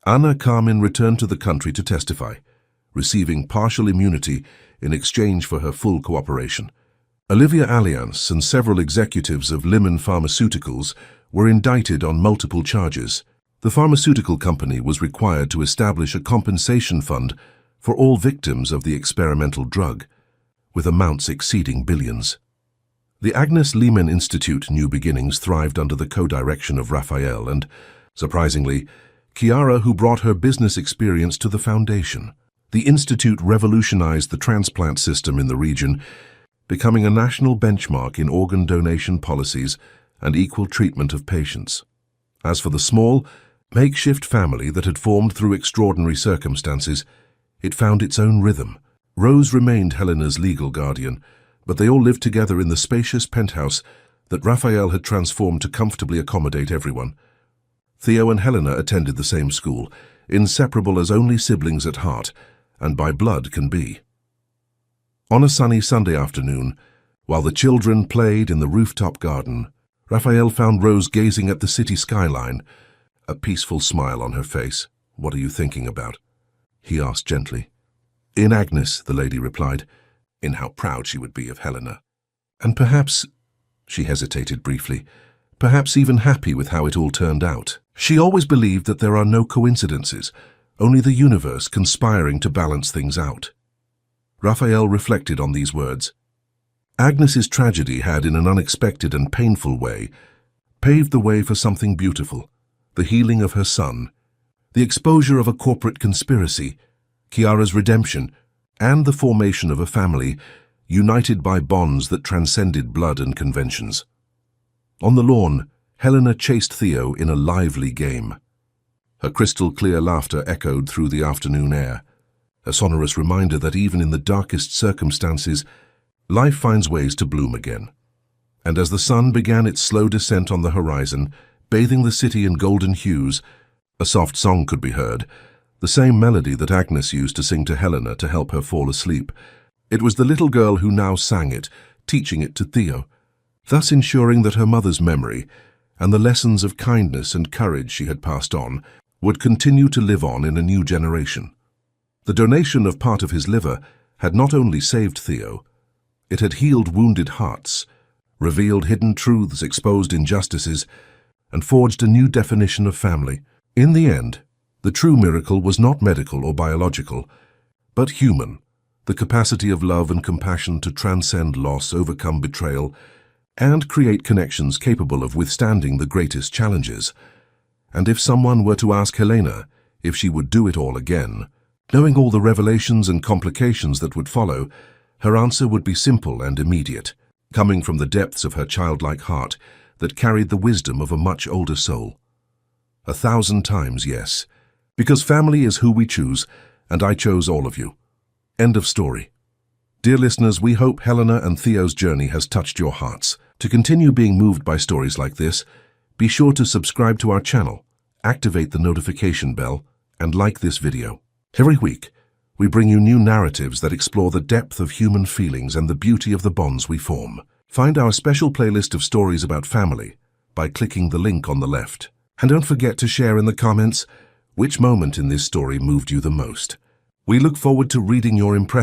S1: Anna Carmen returned to the country to testify, receiving partial immunity in exchange for her full cooperation. Olivia Alliance and several executives of Lehman Pharmaceuticals were indicted on multiple charges. The pharmaceutical company was required to establish a compensation fund for all victims of the experimental drug, with amounts exceeding billions. The Agnes Lehman Institute New Beginnings thrived under the co-direction of Raphael and, surprisingly, Chiara, who brought her business experience to the foundation. The institute revolutionized the transplant system in the region, becoming a national benchmark in organ donation policies and equal treatment of patients. As for the small, makeshift family that had formed through extraordinary circumstances, it found its own rhythm. Rose remained Helena's legal guardian, but they all lived together in the spacious penthouse that Raphael had transformed to comfortably accommodate everyone. Theo and Helena attended the same school, inseparable as only siblings at heart, and by blood can be. On a sunny Sunday afternoon, while the children played in the rooftop garden, Raphael found Rose gazing at the city skyline, a peaceful smile on her face. "What are you thinking about?" he asked gently. "In Agnes," the lady replied, in how proud she would be of Helena. "And perhaps," she hesitated briefly, "perhaps even happy with how it all turned out. She always believed that there are no coincidences, only the universe conspiring to balance things out." Raphael reflected on these words. Agnes's tragedy had, in an unexpected and painful way, paved the way for something beautiful, the healing of her son, the exposure of a corporate conspiracy, Chiara's redemption, and the formation of a family united by bonds that transcended blood and conventions. On the lawn, Helena chased Theo in a lively game. Her crystal-clear laughter echoed through the afternoon air, a sonorous reminder that even in the darkest circumstances, life finds ways to bloom again. And as the sun began its slow descent on the horizon, bathing the city in golden hues, a soft song could be heard, the same melody that Agnes used to sing to Helena to help her fall asleep. It was the little girl who now sang it, teaching it to Theo, thus ensuring that her mother's memory and the lessons of kindness and courage she had passed on would continue to live on in a new generation. The donation of part of his liver had not only saved Theo, it had healed wounded hearts, revealed hidden truths, exposed injustices, and forged a new definition of family. In the end, the true miracle was not medical or biological, but human, the capacity of love and compassion to transcend loss, overcome betrayal, and create connections capable of withstanding the greatest challenges. And if someone were to ask Helena if she would do it all again, knowing all the revelations and complications that would follow, her answer would be simple and immediate, coming from the depths of her childlike heart that carried the wisdom of a much older soul. 1,000 times yes, because family is who we choose, and I chose all of you. End of story. Dear listeners, we hope Helena and Theo's journey has touched your hearts. To continue being moved by stories like this, be sure to subscribe to our channel, activate the notification bell, and like this video. Every week, we bring you new narratives that explore the depth of human feelings and the beauty of the bonds we form. Find our special playlist of stories about family by clicking the link on the left. And don't forget to share in the comments which moment in this story moved you the most. We look forward to reading your impressions.